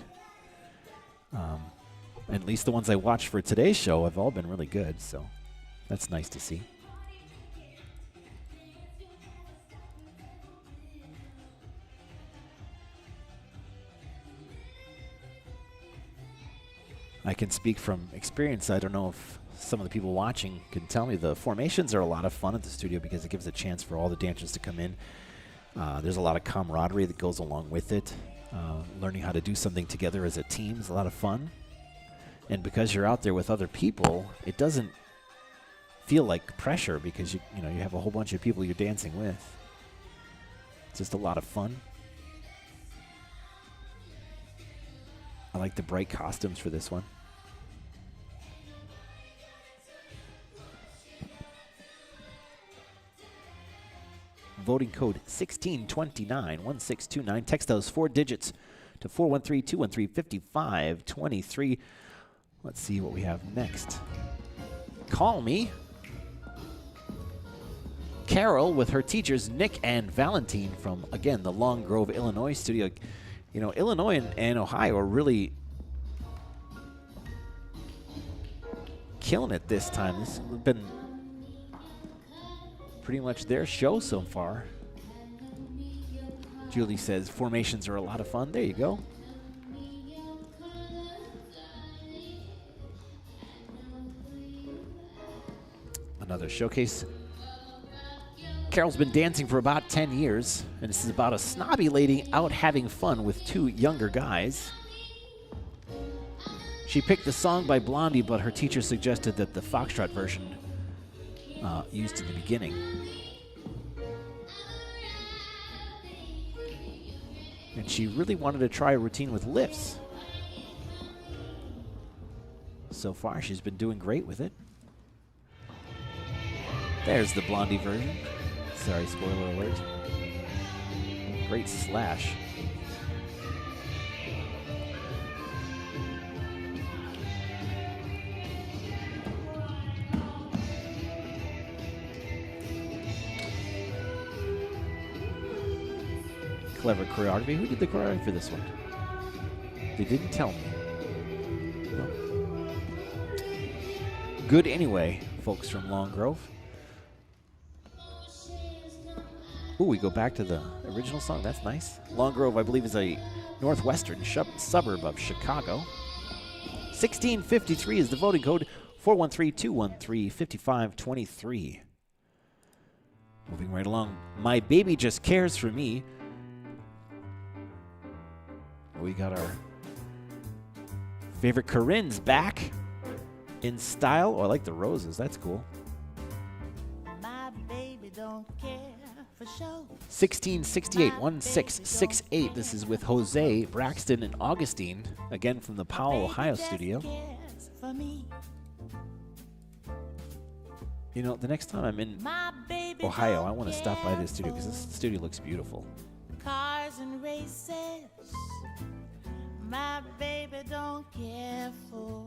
At least the ones I watched for today's show have all been really good, so that's nice to see. I can speak from experience. I don't know if some of the people watching can tell me the formations are a lot of fun at the studio because it gives a chance for all the dancers to come in. There's a lot of camaraderie that goes along with it. Learning how to do something together as a team is a lot of fun. And because you're out there with other people, it doesn't feel like pressure because you have a whole bunch of people you're dancing with. It's just a lot of fun. I like the bright costumes for this one. Voting code 1629, 1629. Text those 4 digits to 413-213-5523. Let's see what we have next. Call Me. Carol with her teachers Nick and Valentine from, again, the Long Grove, Illinois studio. You know, Illinois and Ohio are really killing it this time. This has been pretty much their show so far. Julie says formations are a lot of fun. There you go. Another showcase. Carol's been dancing for about 10 years, and this is about a snobby lady out having fun with 2 younger guys. She picked the song by Blondie, but her teacher suggested that the Foxtrot version used in the beginning. And she really wanted to try a routine with lifts. So far, she's been doing great with it. There's the Blondie version. Sorry, spoiler alert. Great slash. Clever choreography. Who did the choreography for this one? They didn't tell me. No. Good anyway, folks from Long Grove. Ooh, we go back to the original song. That's nice. Long Grove, I believe, is a northwestern suburb of Chicago. 1653 is the voting code. 413-213-5523. Moving right along. My Baby Just Cares for Me. We got our favorite Corinne's back in style. Oh, I like the roses. That's cool. My baby don't care for show. 1668, 1668. This is with Jose, Braxton, and Augustine, again from the Powell, Ohio studio. You know, the next time I'm in Ohio, I want to stop by this studio because this studio looks beautiful. Cars and races, my baby don't care for.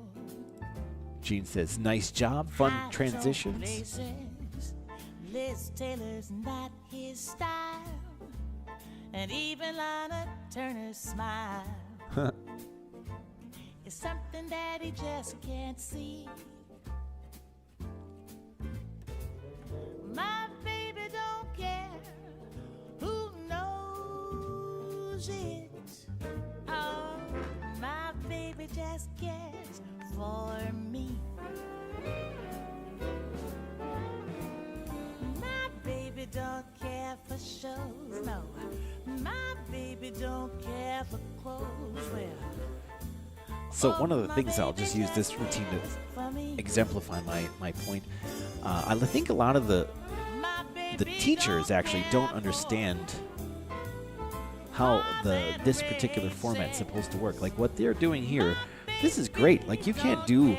Gene says, nice job, fun transitions. Liz Taylor's not his style, and even Lana Turner's smile is something that he just can't see. My baby don't care who knows it. Oh, my baby just cares for me. My baby don't care for shows, no. My baby don't care for clothes. Well, so one of the things, I'll just use this routine to exemplify my point. I think a lot of the teachers actually don't understand how this particular format's supposed to work. Like what they're doing here, this is great. Like you can't do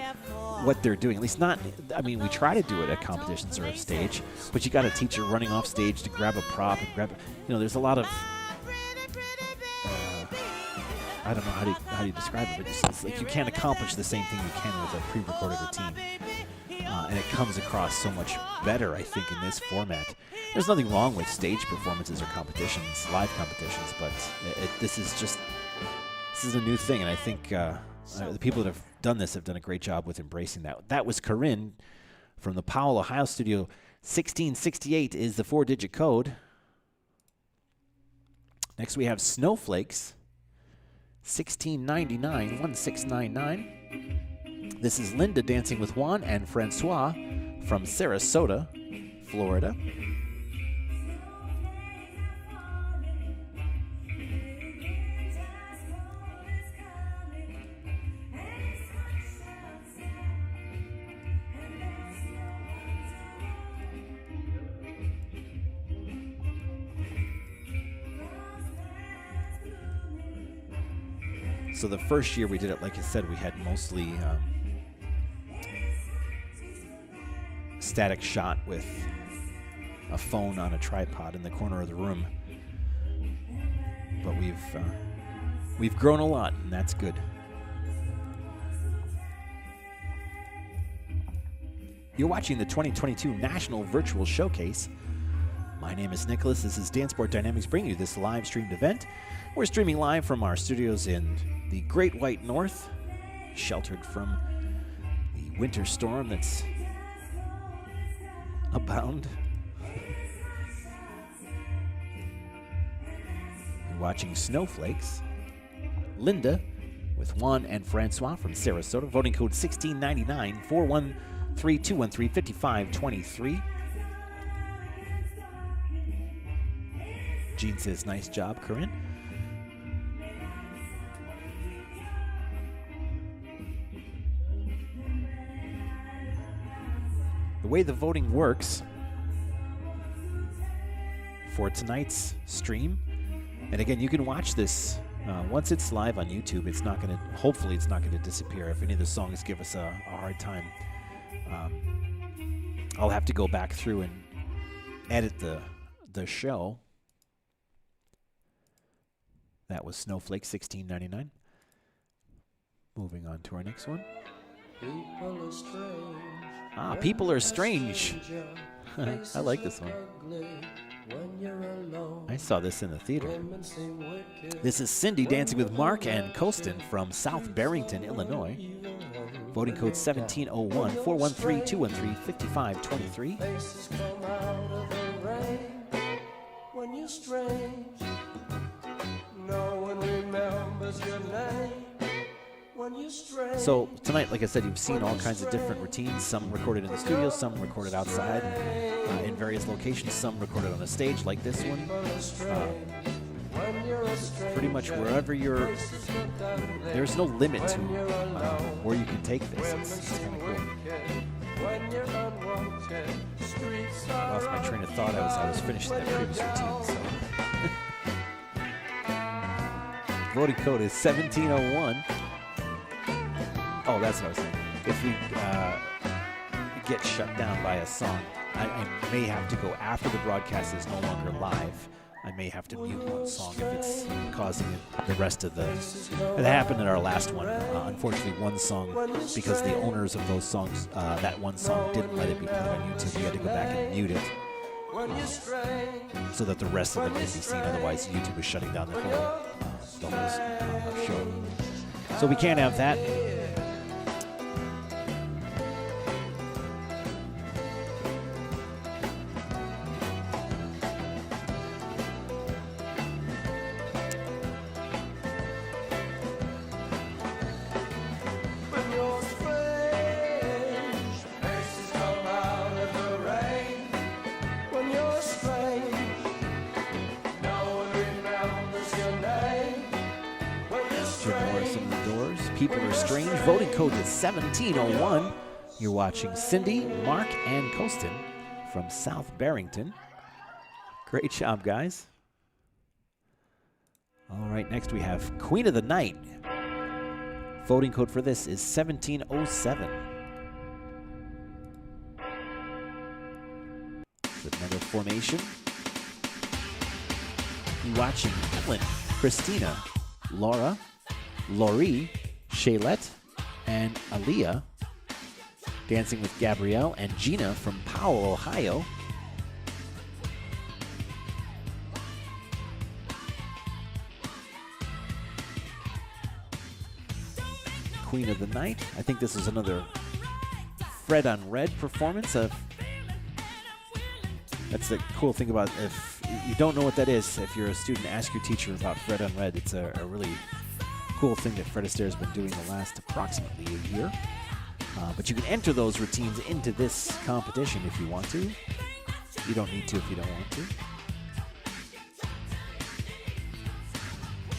what they're doing, at least not, I mean, we try to do it at competitions or a stage, but you got a teacher running off stage to grab a prop and grab, there's a lot of, I don't know how do you describe it, but it's like you can't accomplish the same thing you can with a pre-recorded routine. and it comes across so much better, I think, in this format. There's nothing wrong with stage performances or competitions, live competitions, but this is a new thing, and I think the people that have done this have done a great job with embracing that. That was Corinne from the Powell, Ohio studio. 1668 is the 4-digit code. Next we have Snowflakes. 1699, 1699. This is Linda dancing with Juan and Francois from Sarasota, Florida. So the first year we did it, like I said, we had mostly static shot with a phone on a tripod in the corner of the room. But we've grown a lot, and that's good. You're watching the 2022 National Virtual Showcase. My name is Nicholas. This is Danceport Dynamics bringing you this live streamed event. We're streaming live from our studios in the Great White North, sheltered from the winter storm that's abound. You're watching Snowflakes. Linda with Juan and Francois from Sarasota. Voting code 1699 413 213 5523. Gene says, nice job, Corinne. The way the voting works for tonight's stream, and again, you can watch this once it's live on YouTube. It's not going to, hopefully, it's not going to disappear. If any of the songs give us a hard time, I'll have to go back through and edit the show. That was Snowflake, 1699. Moving on to our next one. People are strange. People Are Strange. I like this one. I saw this in the theater. This is Cindy dancing with Mark and Colston from South Barrington, Illinois. Voting code 1701 413 213 5523. When you're strange, no one remembers your name. So tonight, like I said, you've seen all kinds of different routines, some recorded in the studio, some recorded outside in various locations, some recorded on a stage like this one. Pretty much wherever you're, there's no limit to where you can take this. It's kind of cool. I lost my train of thought. I was finishing that previous routine. So. Voting code is 1701. Oh, that's what I was saying. If we get shut down by a song, I may have to go after the broadcast is no longer live. I may have to mute one song if it's causing the rest of the... It happened in our last one. Unfortunately, one song, because the owners of those songs, that one song didn't let it be played on YouTube. We had to go back and mute it so that the rest of them could be seen. Otherwise, YouTube was shutting down the whole show. So we can't have that. People Are Strange. Voting code is 1701. You're watching Cindy, Mark, and Colston from South Barrington. Great job, guys. All right, next we have Queen of the Night. Voting code for this is 1707. Another formation. You're watching Evelyn, Christina, Laura, Laurie, Shaylette, and Aaliyah dancing with Gabrielle, and Gina from Powell, Ohio. Queen of the Night. I think this is another Fred on Red performance. That's the cool thing about, if you don't know what that is, if you're a student, ask your teacher about Fred on Red. It's a really cool thing that Fred Astaire has been doing the last approximately a year. But you can enter those routines into this competition if you want to. You don't need to if you don't want to.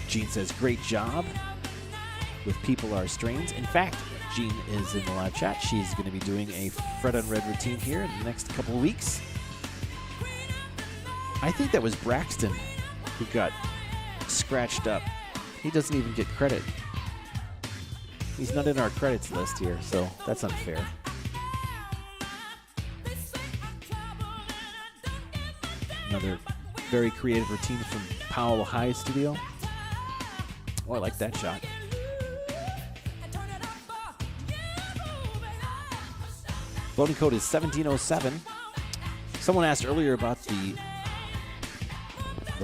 Jean says, great job with People Are Strange. In fact, Jean is in the live chat. She's going to be doing a Fred on Red routine here in the next couple of weeks. I think that was Braxton who got scratched up. He doesn't even get credit. He's not in our credits list here, so that's unfair. Another very creative routine from Powell High Studio. Oh, I like that shot. Voting code is 1707. Someone asked earlier about the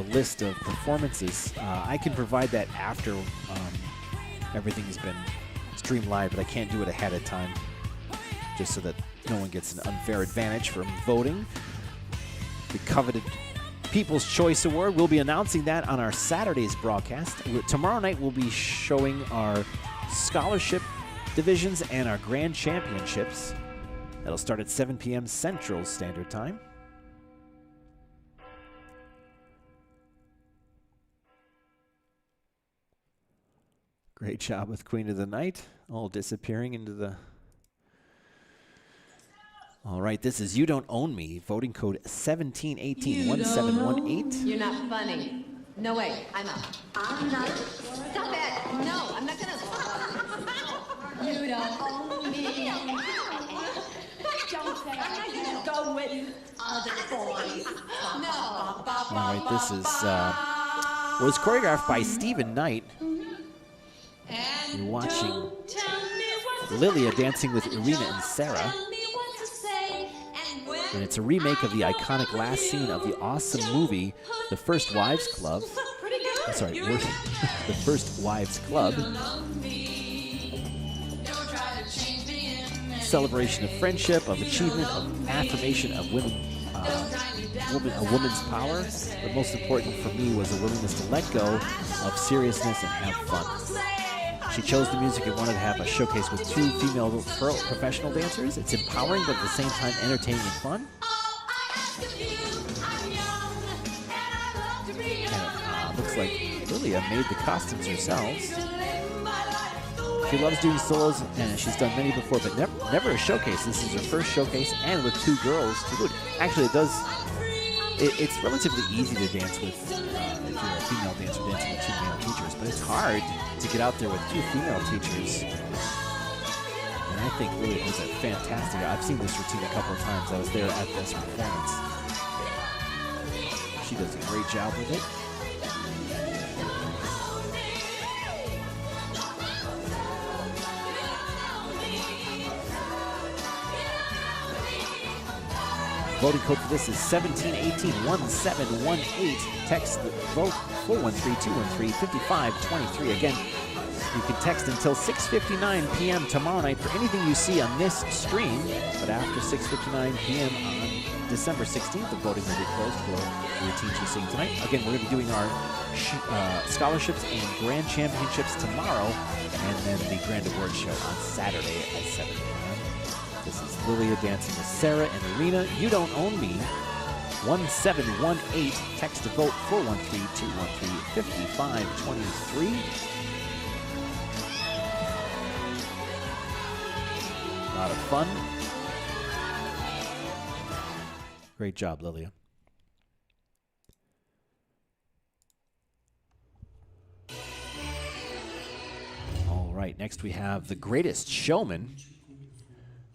list of performances. I can provide that after everything's been streamed live, but I can't do it ahead of time, just so that no one gets an unfair advantage from voting. The coveted People's Choice Award, we'll be announcing that on our Saturday's broadcast. Tomorrow night we'll be showing our scholarship divisions and our grand championships. That'll start at 7 p.m. Central Standard Time. Great job with Queen of the Night. All disappearing into the... All right, this is You Don't Own Me. Voting code 1718-1718. You're not funny. No way. I'm out. I'm not. Stop it. No, I'm not gonna. You don't own me. Don't say I'm not gonna go with other boys. No. All right, this is was choreographed by Stephen Knight. You're watching Lilia dancing with Irina and Sarah. And it's a remake of the iconic last scene of the awesome movie, The First Wives Club. I'm sorry, The First Wives Club. Celebration of friendship, of achievement, of affirmation of women, a woman's power. But most important for me was a willingness to let go of seriousness and have fun. She chose the music and wanted to have a showcase with 2 female professional dancers. It's empowering, but at the same time entertaining and fun. And looks like Lilia made the costumes herself. She loves doing solos, and she's done many before, but never a showcase. This is her first showcase, and with 2 girls to boot. Actually, it's relatively easy to dance with if you're a female dancer dancing with 2 male teachers, but it's hard to get out there with 2 female teachers. And I think Lilia was a fantastic. I've seen this routine a couple of times. I was there at this performance. She does a great job with it. Voting code for this is 1718-1718. Text the vote 413-213-5523. Again, you can text until 6:59 p.m. tomorrow night for anything you see on this stream. But after 6:59 p.m. on December 16th, the voting will be closed for the routines you're seeing tonight. Again, we're going to be doing our scholarships and grand championships tomorrow, and then the grand award show on Saturday at 7 p.m. This is Lilia dancing with Sarah and Irina. You Don't Own Me. 1718. Text to vote 413-213-5523. A lot of fun. Great job, Lilia. All right, next we have The Greatest Showman.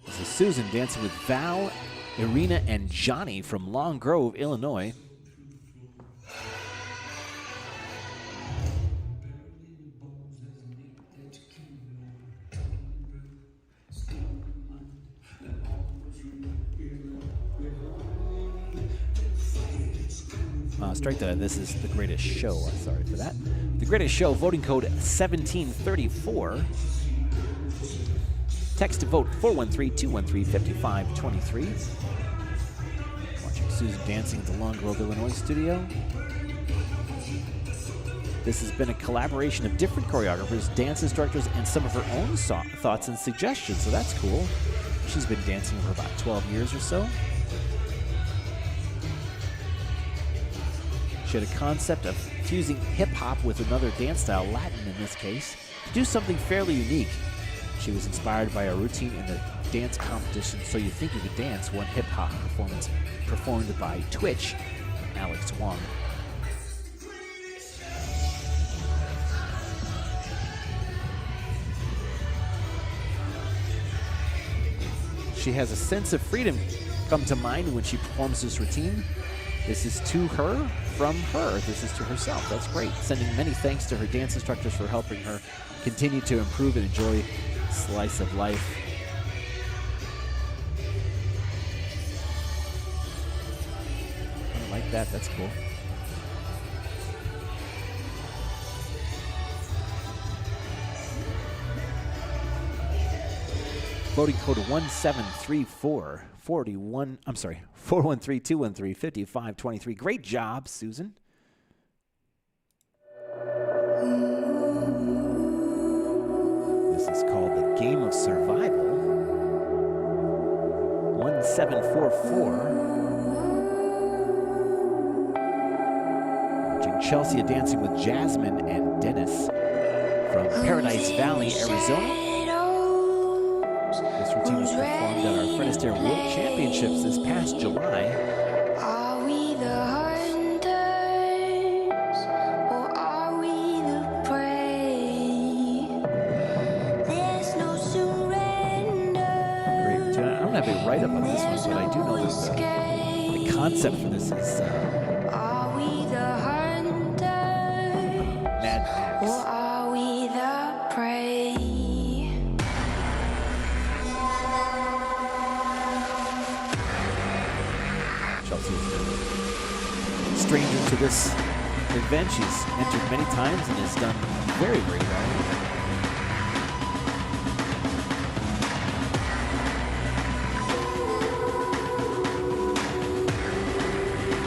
This is Susan dancing with Val, Irina, and Johnny from Long Grove, Illinois. Strike that. This is The Greatest Show. Sorry for that. The Greatest Show, voting code 1734. Text to vote 413-213-5523. Watching Susan dancing at the Long Grove, Illinois studio. This has been a collaboration of different choreographers, dance instructors, and some of her own thoughts and suggestions, so that's cool. She's been dancing for about 12 years or so. She had a concept of fusing hip-hop with another dance style, Latin in this case, to do something fairly unique. She was inspired by a routine in the dance competition So You Think You Could Dance, one hip-hop performance performed by Twitch, Alex Wong. She has a sense of freedom come to mind when she performs this routine. This is to her, from her. This is to herself. That's great. Sending many thanks to her dance instructors for helping her continue to improve and enjoy slice of life. I like that. That's cool. Voting code 1734 413-213-5523. Great job, Susan. This is called The Game of Survival. 1744. Watching Chelsea dancing with Jasmine and Dennis from Paradise Valley, Arizona. This routine was performed at our Astaire World Championships this past July. Are we the hunters or are we the prey? There's no surrender. Great tune. I don't have it right up on this one, but I do know that the concept for this is Are we the hunters Mad or Max. are we the prey? Chelsea is a stranger to this event. She's entered many times and has done very, very well.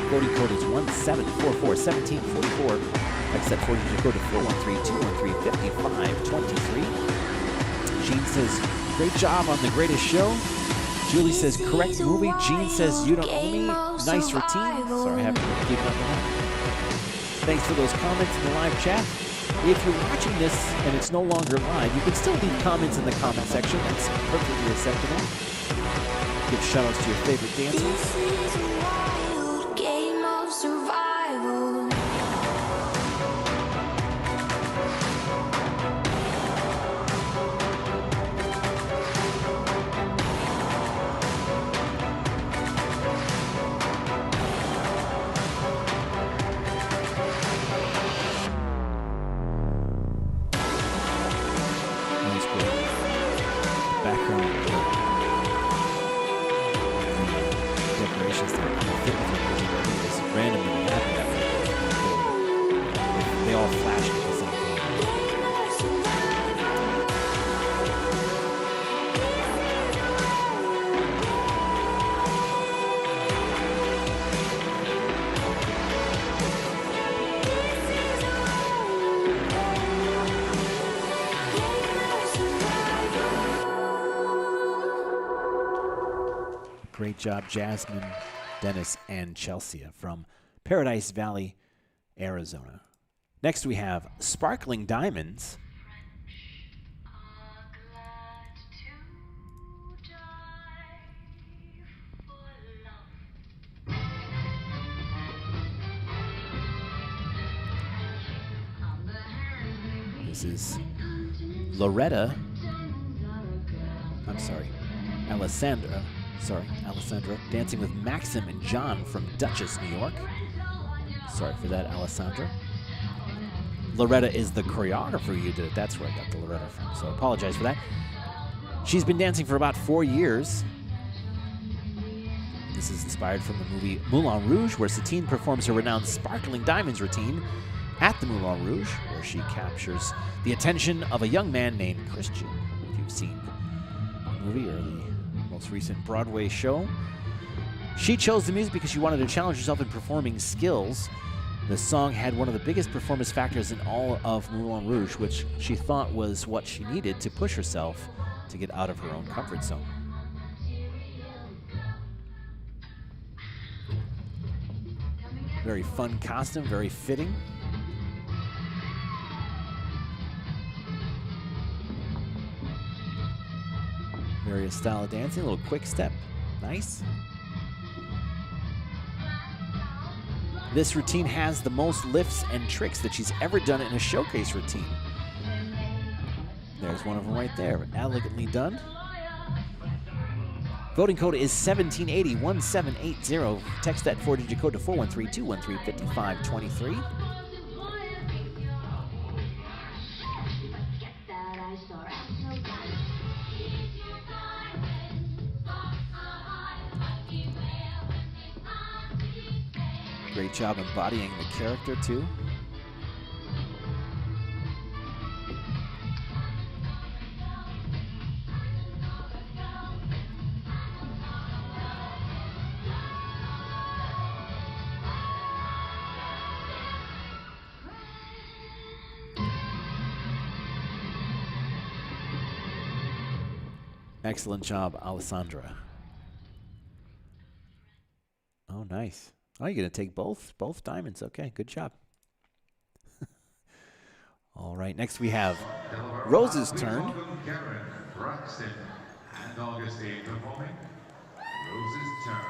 Voting code is 1744, 1744. Like I said, 40-digit code to 413-213-5523. Jean says, great job on The Greatest Show. Julie says, correct movie. Jean says, you don't owe me. Nice routine. Sorry, I haven't been keeping up with that. Thanks for those comments in the live chat. If you're watching this and it's no longer live, you can still leave comments in the comment section. That's perfectly acceptable. Give shout-outs to your favorite dancers. This is a wild game of survival. That's cool. Background decorations there kind of fit with it because it was random and it happened that way. They all flashed at the same time. Great job, Jasmine, Dennis, and Chelsea from Paradise Valley, Arizona. Next, we have Sparkling Diamonds. This is Alessandra, dancing with Maxim and John from Dutchess, New York. Sorry for that, Alessandra. Loretta is the choreographer you did it. That's where I got the Loretta from, so I apologize for that. She's been dancing for about 4 years. This is inspired from the movie Moulin Rouge, where Satine performs her renowned sparkling diamonds routine at the Moulin Rouge, where she captures the attention of a young man named Christian. If you've seen the movie or the most recent Broadway show, she chose the music because she wanted to challenge herself in performing skills. The song had one of the biggest performance factors in all of Moulin Rouge, which she thought was what she needed to push herself to get out of her own comfort zone. Very fun costume, very fitting. Various style of dancing, a little quick step, nice. This routine has the most lifts and tricks that she's ever done in a showcase routine. There's one of them right there, elegantly done. Voting code is 1780 1780. Text that 4-digit code to 413-213-5523. Great job embodying the character, too. Excellent job, Alessandra. Oh, nice. Oh, you're going to take both diamonds. Okay, good job. All right, next we have Rose's turn. Welcome Karen, Braxton, and Augustine performing Rose's Turn.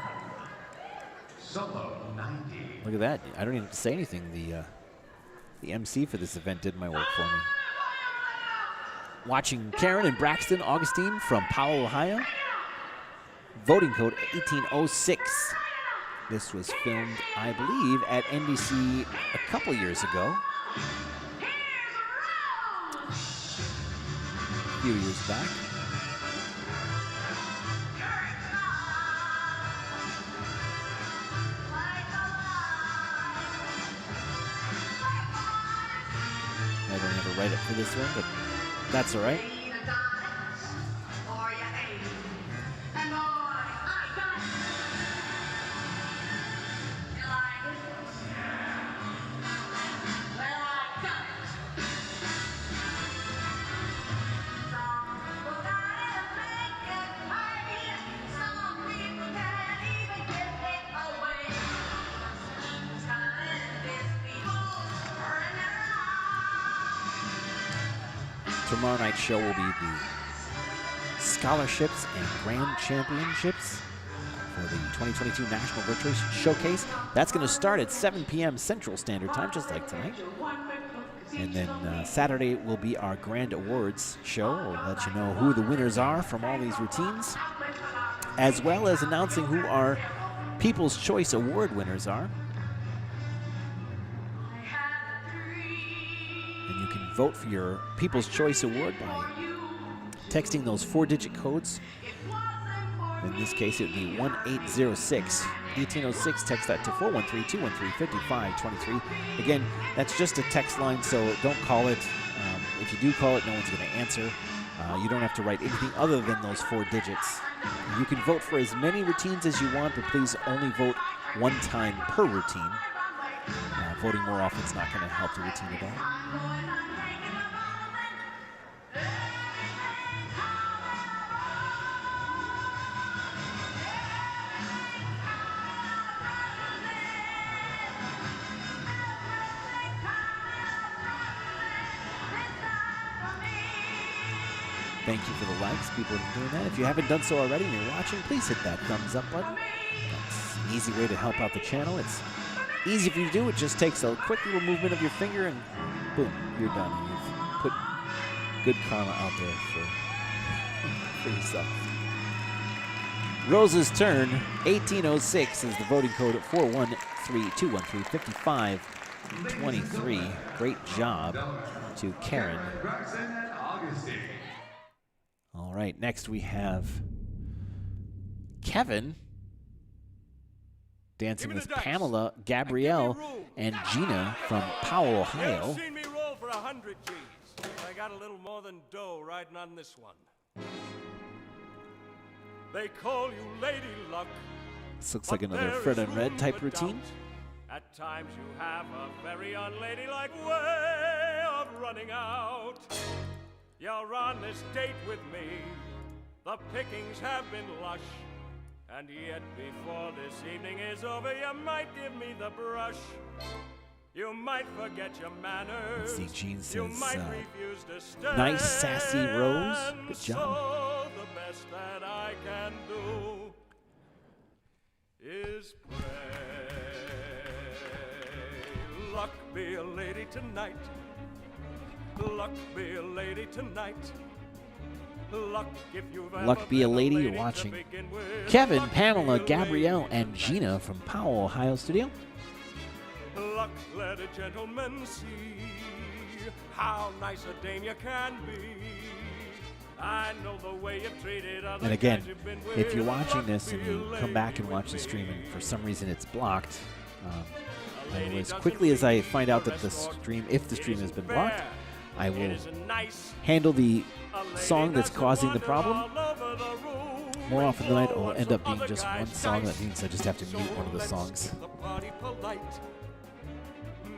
Solo 90. Look at that. I don't even have to say anything. The MC for this event did my work for me. Watching Karen and Braxton Augustine from Powell, Ohio. Voting code 1806. This was filmed, I believe, at NBC a couple years ago. A few years back. I don't have a write-up for this one, but that's all right. Tomorrow night's show will be the Scholarships and Grand Championships for the 2022 National Virtual Showcase. That's going to start at 7 p.m. Central Standard Time, just like tonight. And then Saturday will be our Grand Awards show. We'll let you know who the winners are from all these routines, as well as announcing who our People's Choice Award winners are. And you can vote for your People's Choice Award by texting those 4-digit codes. In this case, it would be 1806. 1806, text that to 413-213-5523. Again, that's just a text line, so don't call it. If you do call it, no one's going to answer. You don't have to write anything other than those 4 digits. You can vote for as many routines as you want, but please only vote one time per routine. Voting more often is not going to help the routine at all. Thank you for the likes. People have been doing that. If you haven't done so already and you're watching, please hit that thumbs up button. That's an easy way to help out the channel. It's easy for you to do. It just takes a quick little movement of your finger and boom, you're done. You've put good karma out there for yourself. Rose's turn, 1806 is the voting code at 413-213-5523. Great job to Karen. All right, next we have Kevin dancing with Pamela, Gabrielle, and Gina from Powell, Ohio. You've seen me roll for 100 G's. I got a little more than dough riding on this one. They call you Lady Luck. This looks like another Fred and Red type routine. At times you have a very unladylike way of running out. You're on this date with me. The pickings have been lush. And yet before this evening is over, you might give me the brush. You might forget your manners. Let's see, Gene You says, might refuse to stay. nice, sassy Rose. Good So job. the best that I can do is pray. Luck be a lady tonight. Luck be a lady tonight. Luck if you've ever Luck be a been lady. You're to watching begin with. Kevin, Luck be Pamela, a Gabrielle, lady. and Gina from Powell, Ohio studio. Luck, let a gentleman see how nice a dame you can be. I know the way you've treated other And again, guys you've been with. if you're watching Luck this be and a you come back and lady watch the with stream me. and for some reason it's blocked, A I lady will, as doesn't quickly as I need find out a that the escort. stream, if the It stream has isn't been blocked, fair. I It will isn't nice. handle the A lady song that's doesn't causing the wander problem. all over the room More and often than not, it blow will on end up some being other just guy's one song. dice. That means I just have to So mute one of the let's songs. keep the party polite.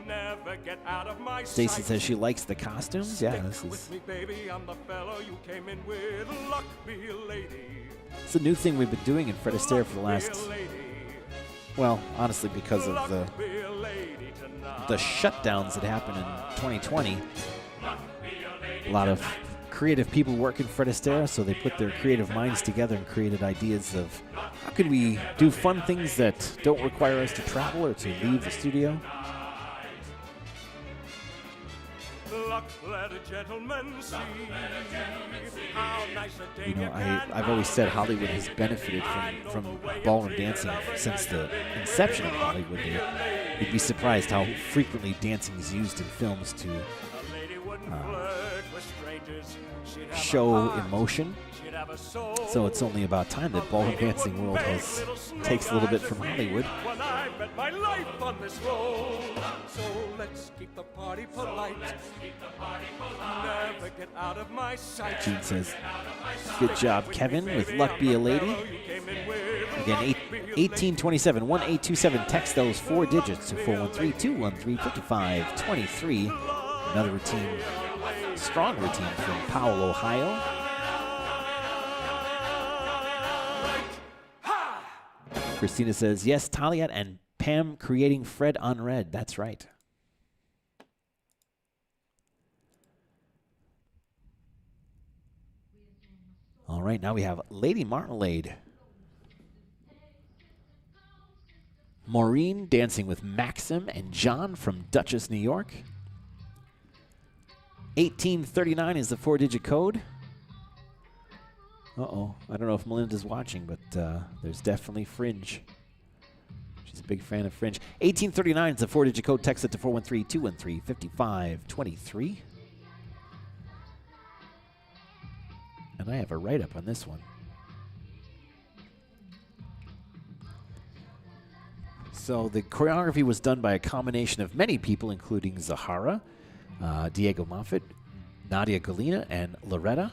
Never get out of my Stacy sight. says she likes the costumes. Yeah, this Stick is with me, baby. I'm the fellow you came in with. Luck be a lady. it's a new thing we've been doing in Fred Astaire for the Luck be last, a lady. well, honestly, because of Luck the be a lady tonight. shutdowns that happened in 2020. A lot of creative people work in Fred Astaire, so they put their creative minds together and created ideas of how could we do fun things that don't require us to travel or to leave the studio. Luck, let a gentleman see how nice a dame You know, you can I've always said Hollywood has benefited from ballroom dancing since the inception of Hollywood. You'd be surprised how frequently dancing is used in films to A lady wouldn't flirt with strangers. She'd have a show heart. emotion. She'd have a soul. So it's only about time that ballroom Lady dancing wouldn't world make has little snow takes a little bit guys from at me Hollywood. When I bet my life on this roll. So let's keep the party polite. Never get out of my sight. Gene says, good job, Kevin, with Luck Be a Lady. Again, 1827, 1827. Text those 4 digits to 413-213-5523. Another routine, strong routine from Powell, Ohio. Christina says, yes, Talia and Pam creating Fred on Red. That's right. All right, now we have Lady Marmalade. Maureen dancing with Maxim and John from Dutchess, New York. 1839 is the 4-digit code. Uh-oh. I don't know if Melinda's watching, but there's definitely Fringe. She's a big fan of Fringe. 1839 is the 4-digit code. Text it to 413-213-5523. And I have a write-up on this one. So the choreography was done by a combination of many people, including Zahara, Diego Moffat, Nadia Galina, and Loretta.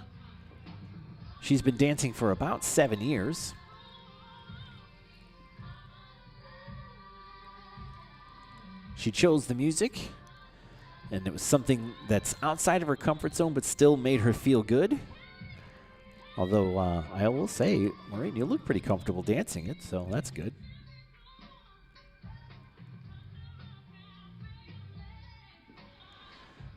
She's been dancing for about 7 years. She chose the music, and it was something that's outside of her comfort zone but still made her feel good. Although I will say, Maureen, you look pretty comfortable dancing it, so that's good.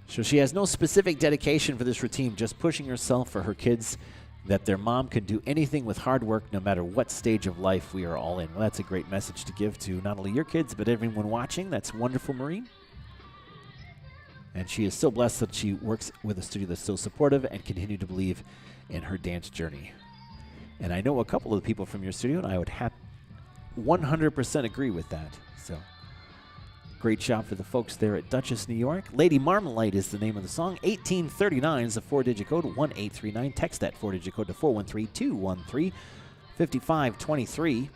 So she has no specific dedication for this routine, just pushing herself for her kids, that their mom can do anything with hard work no matter what stage of life we are all in. Well, that's a great message to give to not only your kids, but everyone watching. That's wonderful, Maureen. And she is so blessed that she works with a studio that's so supportive and continue to believe in her dance journey. And I know a couple of the people from your studio, and I would 100% agree with that. So great job for the folks there at Dutchess, New York. Lady Marmalade is the name of the song. 1839 is the 4-digit code. 1839. Text that 4-digit code to 413-213-5523.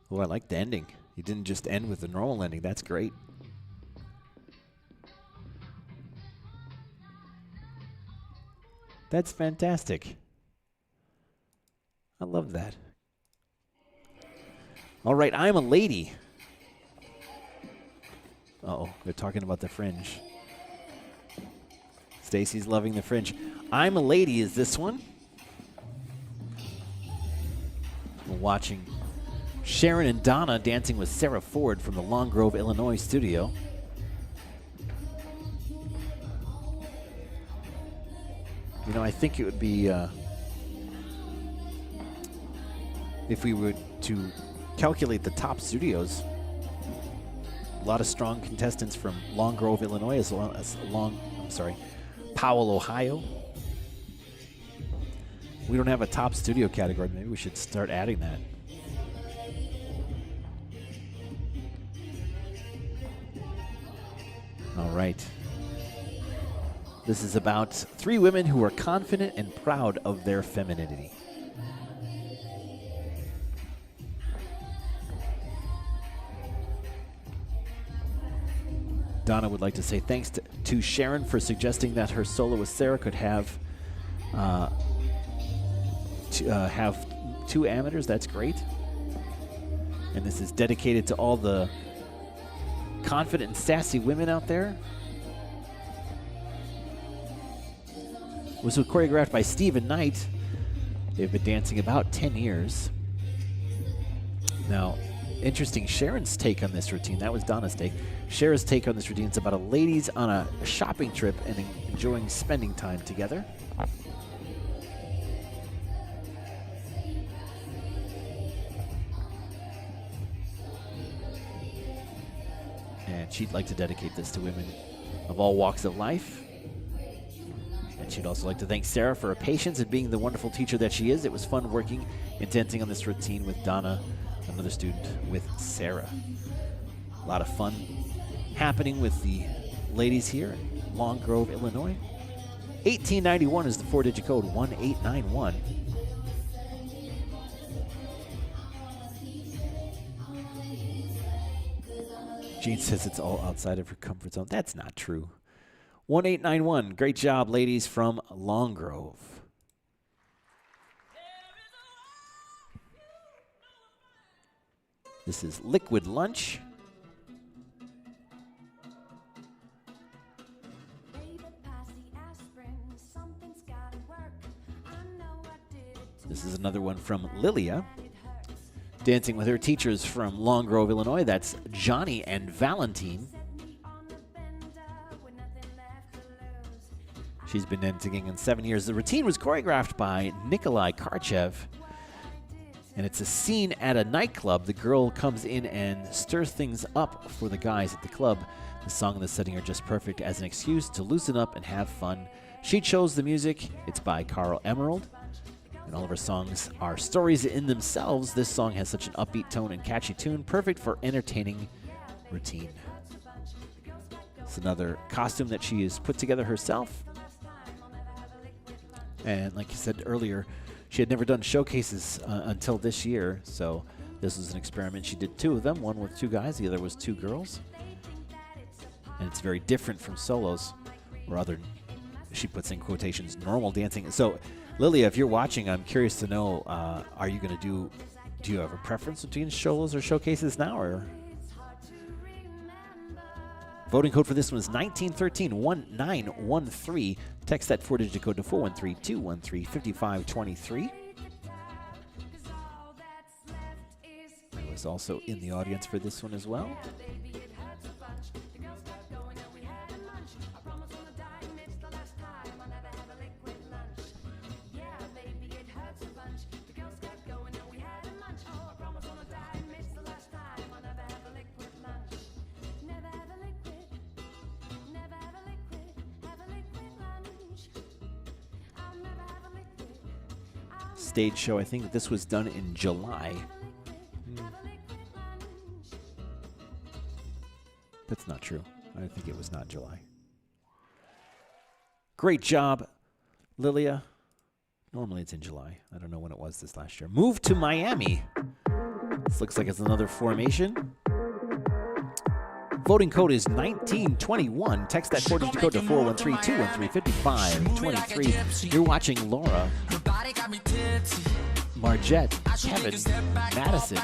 Oh, I like the ending. You didn't just end with the normal ending. That's great. That's fantastic. I love that. All right, I'm a Lady. Uh-oh, they're talking about the Fringe. Stacy's loving the Fringe. I'm a Lady is this one. We're watching Sharon and Donna dancing with Sarah Ford from the Long Grove, Illinois studio. You know, I think it would be, if we were to calculate the top studios, a lot of strong contestants from Long Grove, Illinois, as well as Powell, Ohio. We don't have a top studio category. Maybe we should start adding that. All right. This is about 3 women who are confident and proud of their femininity. Donna would like to say thanks to Sharon for suggesting that her solo with Sarah could have 2 amateurs. That's great. And this is dedicated to all the confident and sassy women out there. It was choreographed by Stephen Knight. They've been dancing about 10 years. Now, interesting, Sharon's take on this routine. That was Donna's take. Sharon's take on this routine is about a ladies on a shopping trip and enjoying spending time together. And she'd like to dedicate this to women of all walks of life. And she'd also like to thank Sarah for her patience and being the wonderful teacher that she is. It was fun working and dancing on this routine with Donna, another student with Sarah. A lot of fun happening with the ladies here in Long Grove, Illinois. 1891 is the 4-digit code, 1891. Jean says it's all outside of her comfort zone. That's not true. 1891. Great job, ladies from Long Grove. This is Liquid Lunch. This is another one from Lilia. Dancing with her teachers from Long Grove, Illinois. That's Johnny and Valentine. She's been dancing in 7 years. The routine was choreographed by Nikolai Karchev. And it's a scene at a nightclub. The girl comes in and stirs things up for the guys at the club. The song and the setting are just perfect as an excuse to loosen up and have fun. She chose the music. It's by Carl Emerald. And all of her songs are stories in themselves. This song has such an upbeat tone and catchy tune, perfect for entertaining routine. It's another costume that she has put together herself. And like you said earlier, she had never done showcases until this year, so this was an experiment. She did 2 of them, one with 2 guys, the other was 2 girls. And it's very different from solos or other, she puts in quotations, normal dancing. So Lilia, if you're watching, I'm curious to know, are you going to do you have a preference between solos or showcases now? Or voting code for this one is 1913 1913. Text that 4-digit code to 413-213-5523. I was also in the audience for this one as well. Stage show. I think that this was done in July. That's not true. I think it was not July. Great job, Lilia. Normally it's in July. I don't know when it was this last year. Move to Miami. This looks like it's another formation. Voting code is 1921. Text that 4-digit code to 413-213-5523. You're watching Laura, Margette, Kevin, Madison,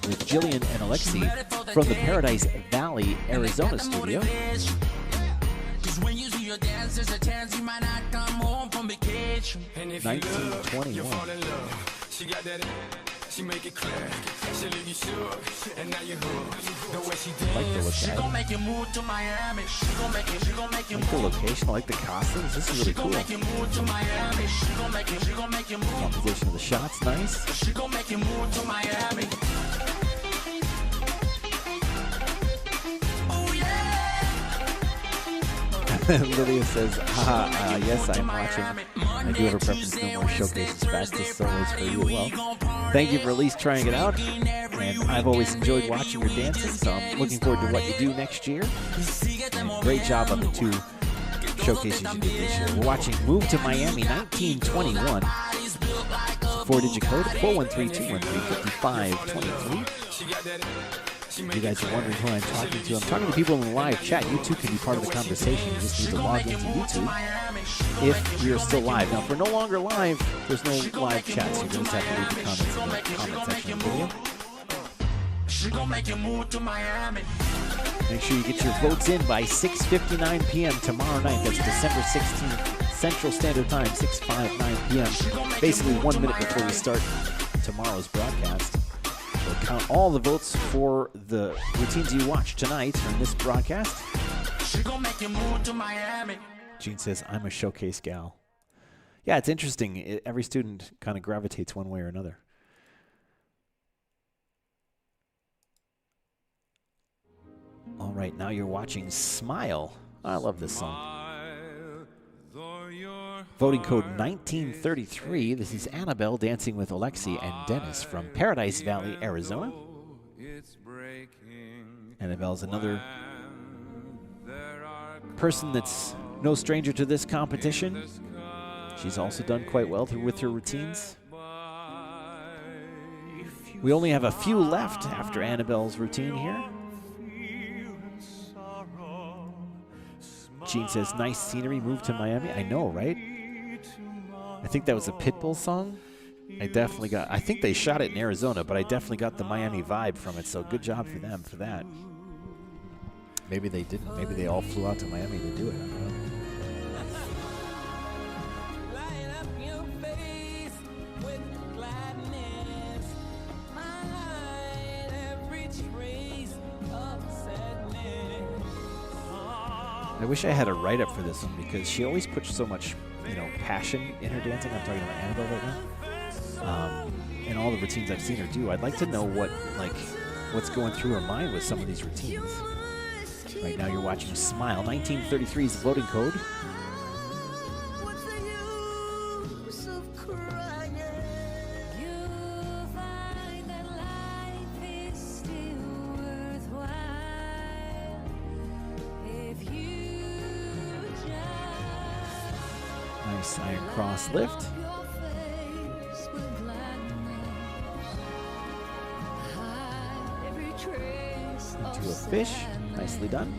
with Jillian and Alexi from the Paradise Valley, Arizona studio. 1921. She make it clear. She leave you sure, and now you hooked. The way she did. I like the look at it. She gon' make you move to Miami. She gon' make you move. I like the location. I like the costumes. This is really cool. She gon' make you move to Miami. She gon' make you move. Composition of the shots, nice. She gon' make you move to Miami. Oh yeah. Lydia says, haha, yes, I'm watching. I do have a preference, no more showcases, fastest solos for you. Well, thank you for at least trying it out. And I've always enjoyed watching your dances, so I'm looking forward to what you do next year. And great job on the 2 showcases you did this year. We're watching Move to Miami 1921. 4-digit code 413-213-5523. You guys are wondering who I'm talking to. I'm talking to people in the live chat. You too can be part of the conversation. You just need to log into YouTube if we are still live. Now, if we're no longer live, there's no live chat, so you just have to leave the comments in the comment section of the video. Make sure you get your votes in by 6:59 p.m. tomorrow night. That's December 16th, Central Standard Time, 6:59 p.m. Basically 1 minute before we start tomorrow's broadcast. We'll count all the votes for the routines you watched tonight in this broadcast. Jean says, I'm a showcase gal. Yeah, it's interesting. Every student kind of gravitates one way or another. All right, now you're watching Smile. I love this song. Voting code 1933. This is Annabelle dancing with Alexi and Dennis from Paradise Valley, Arizona. Annabelle's another person that's no stranger to this competition. She's also done quite well with her routines. We only have a few left after Annabelle's routine here. Gene says, nice scenery, move to Miami. I know, right? I think that was a Pitbull song. I think they shot it in Arizona, but I definitely got the Miami vibe from it, so good job for them for that. Maybe they didn't. Maybe they all flew out to Miami to do it. I don't know. I wish I had a write-up for this one because she always puts so much, passion in her dancing. I'm talking about Annabelle right now. And all the routines I've seen her do. I'd like to know what's going through her mind with some of these routines. Right now you're watching Smile. 1933 is the voting code. Nice iron cross lift. Into a fish. Nicely done.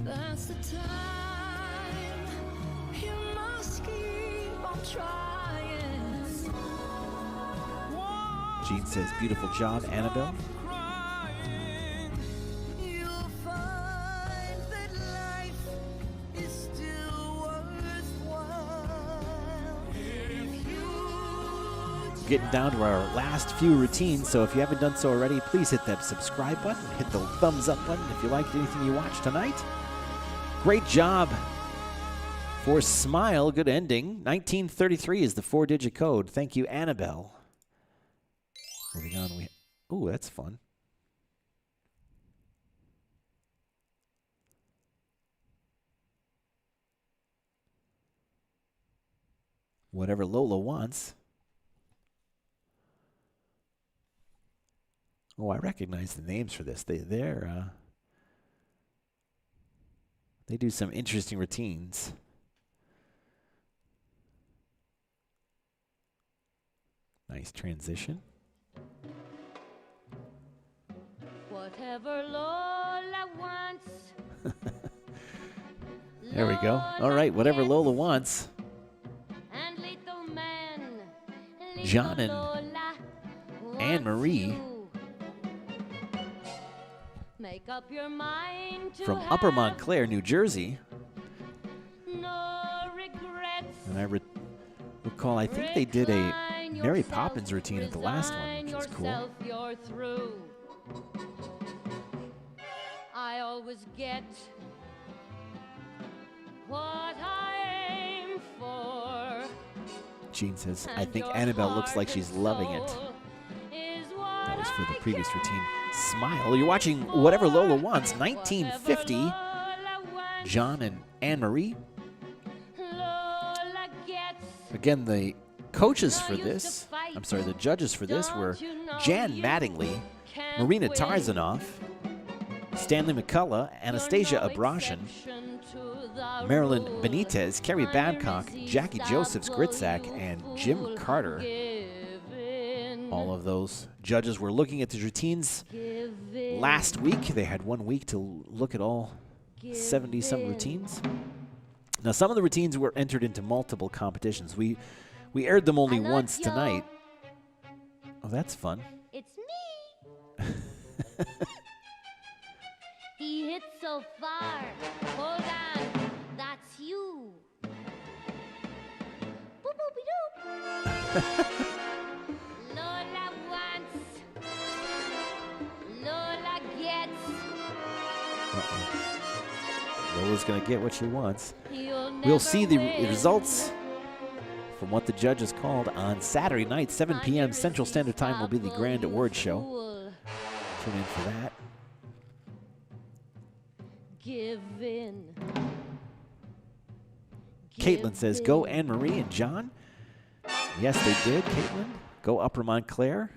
That's the time. You must keep on trying. Jean says, beautiful job, Annabelle. Getting down to our last few routines, so if you haven't done so already, please hit that subscribe button, hit the thumbs up button if you liked anything you watched tonight. Great job for Smile. Good ending. 1933 is the 4-digit code. Thank you, Annabelle. Moving on, ooh, that's fun. Whatever Lola wants. Oh, I recognize the names for this. They're They do some interesting routines. Nice transition. Whatever Lola wants. There we go. All right, whatever Lola wants. And little man, John and Lola Anne-Marie make up your mind to from Upper have Montclair, New Jersey. no regrets. And I recall, I think they did a Mary Poppins routine at the last one, which was cool. You're through. I always get what I aim for. Gene says, I think Annabelle looks like she's loving it. That was for the previous routine. Smile. You're watching Whatever Lola Wants, 1950. John and Anne-Marie. Again, the coaches for this, the judges for this were Jan Mattingly, Marina Tarzanoff, Stanley McCullough, Anastasia Abrashan, Marilyn Benitez, Carrie Babcock, Jackie Josephs Gritzak, and Jim Carter. All of those judges were looking at the routines last week. They had 1 week to look at all 70-some routines. Now, some of the routines were entered into multiple competitions. We aired them only once tonight. Oh, that's fun. It's me. He hit so far. Hold on. That's you. Boop, boopy doop. Lola wants. Lola gets. Lola's going to get what she wants. We'll see the results from what the judges called on Saturday night, 7 p.m. Central Standard Time will be the Grand Award Show. Tune in for that. Give in. Caitlin says, go Anne-Marie and John. Yes, they did, Caitlin. Go Upper Montclair.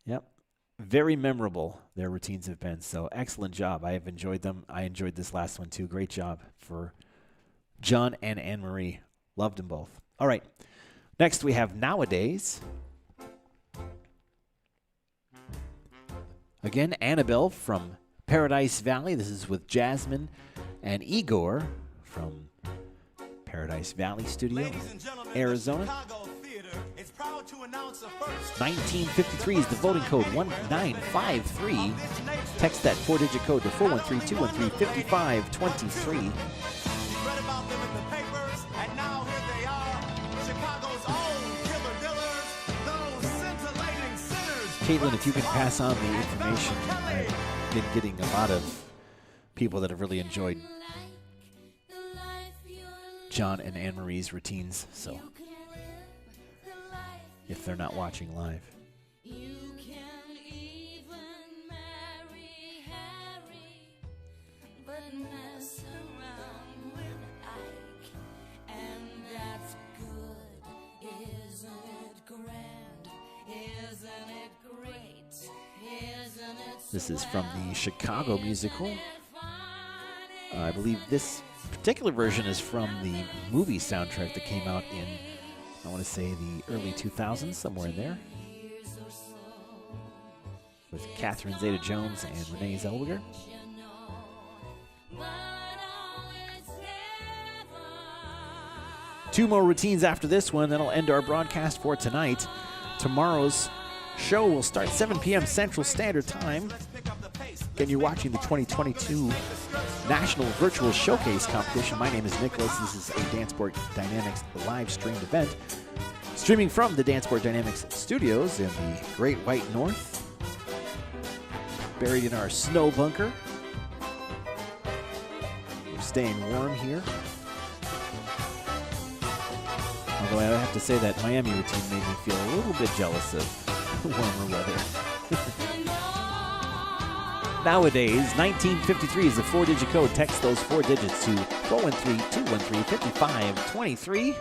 Yep. Very memorable, their routines have been. So excellent job. I have enjoyed them. I enjoyed this last one, too. Great job for John and Anne-Marie. Loved them both. All right. Next, we have Nowadays. Again, Annabelle from Paradise Valley. This is with Jasmine and Igor from Paradise Valley Studio in Arizona. 1953 is the voting code 1953. Text that 4-digit code to 413-213-5523. Caitlin, if you can pass on the information, I've been getting a lot of people that have really enjoyed John and Anne-Marie's routines, so if they're not watching live. This is from the Chicago musical. I believe this particular version is from the movie soundtrack that came out in, I want to say, the early 2000s, somewhere in there, with Catherine Zeta-Jones and Renee Zellweger. Two more routines after this one, that'll end our broadcast for tonight. Tomorrow's show will start 7 p.m. Central Standard Time. Again, you're watching the 2022 National Virtual Showcase Competition. My name is Nicholas. This is a Danceport Dynamics live streamed event, streaming from the Danceport Dynamics studios in the Great White North, buried in our snow bunker. We're staying warm here. Although I have to say that Miami routine made me feel a little bit jealous of warmer weather. Nowadays, 1953 is the 4-digit code. Text those 4 digits to 413-213-5523.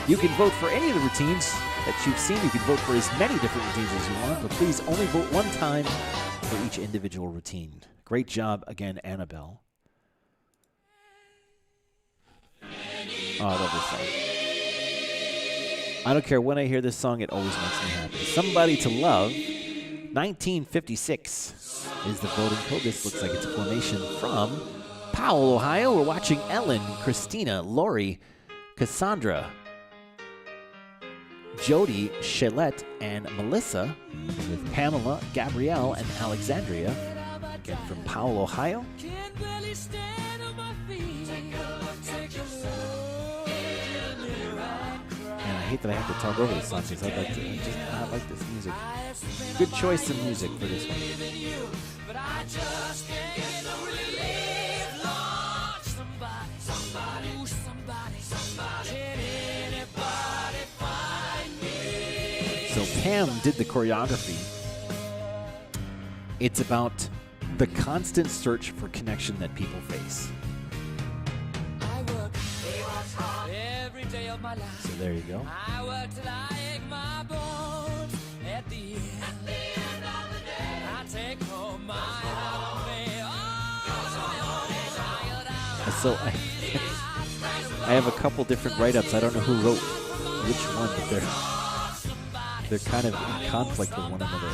You can vote for any of the routines that you've seen. You can vote for as many different routines as you want, but please only vote one time for each individual routine. Great job again, Annabelle. Oh, I love this song. I don't care when I hear this song, it always makes me happy. Somebody to Love, 1956 is the voting code. This looks like it's a formation from Powell, Ohio. We're watching Ellen, Christina, Lori, Cassandra, Jody, Shalette, and Melissa, with Pamela, Gabrielle, and Alexandria. Again, from Powell, Ohio. And I hate that I have to talk over this song because I like this music. Good choice of music for this one. So Pam did the choreography. It's about the constant search for connection that people face. So there you go. I work till I ache my bones. At the end of the day, I take home my half of me. So I have a couple different write-ups. I don't know who wrote which one, but they're kind of in conflict with one another.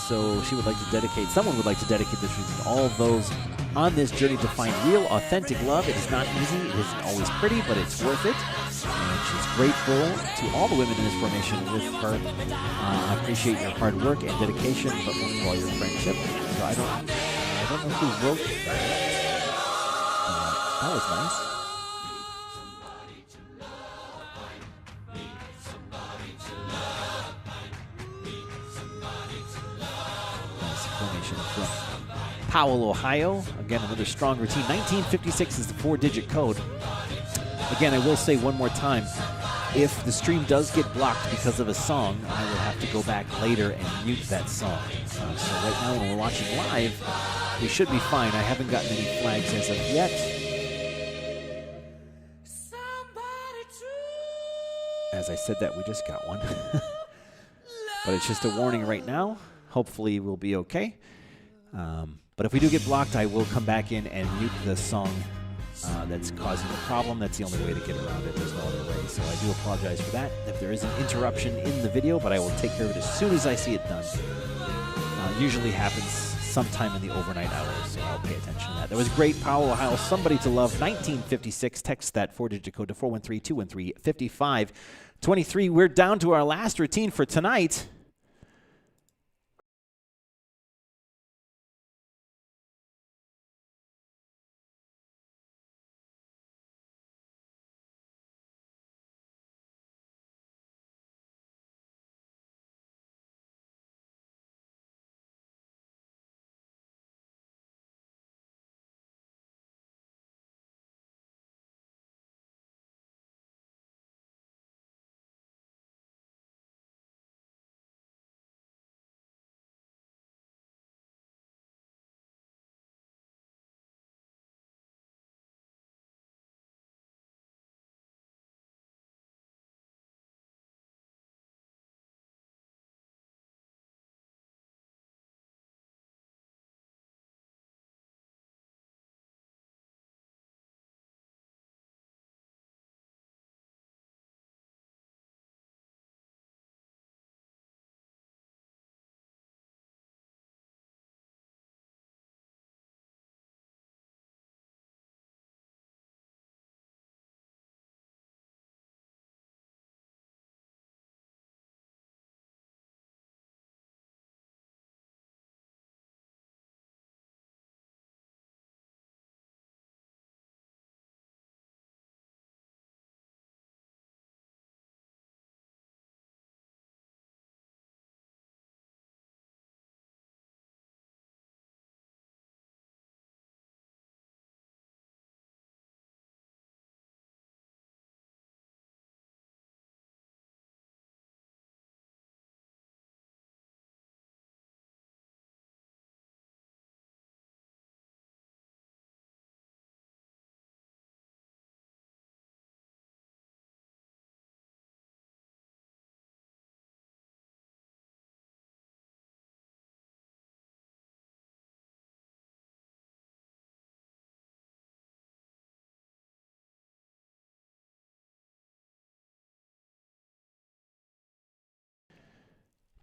So someone would like to dedicate this reason to all of those on this journey to find real, authentic love. It is not easy, it isn't always pretty, but it's worth it. And she's grateful to all the women in this formation with her. I appreciate your hard work and dedication, but most of all, your friendship. So I don't know who wrote that. That was nice. From Powell, Ohio. Again, another strong routine. 1956 is the 4-digit code. Again, I will say one more time, if the stream does get blocked because of a song, I will have to go back later and mute that song. So right now when we're watching live, we should be fine. I haven't gotten any flags as of yet. As I said that, we just got one. But it's just a warning right now. Hopefully we'll be okay. But if we do get blocked, I will come back in and mute the song that's causing the problem. That's the only way to get around it. There's no other way. So I do apologize for that if there is an interruption in the video, but I will take care of it as soon as I see it done. Usually happens sometime in the overnight hours, so I'll pay attention to that. That was great. Powell, Ohio, Somebody to Love, 1956. Text that 4-digit code to 413-213-5523. We're down to our last routine for tonight.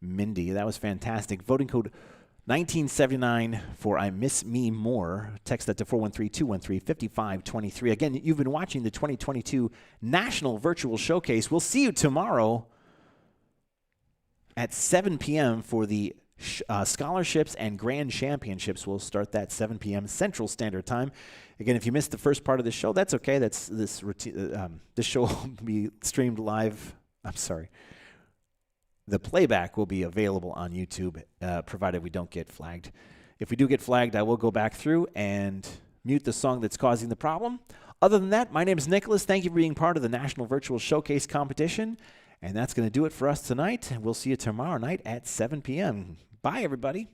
Mindy. That was fantastic. Voting code 1979 for I Miss Me More. Text that to 413-213-5523. Again, you've been watching the 2022 National Virtual Showcase. We'll see you tomorrow at 7 p.m. for the scholarships and grand championships. We'll start that 7 p.m. Central Standard Time. Again, if you missed the first part of the show, that's okay. This show will be streamed live. I'm sorry. The playback will be available on YouTube, provided we don't get flagged. If we do get flagged, I will go back through and mute the song that's causing the problem. Other than that, my name is Nicholas. Thank you for being part of the National Virtual Showcase competition. And that's going to do it for us tonight. And we'll see you tomorrow night at 7 p.m. Bye, everybody.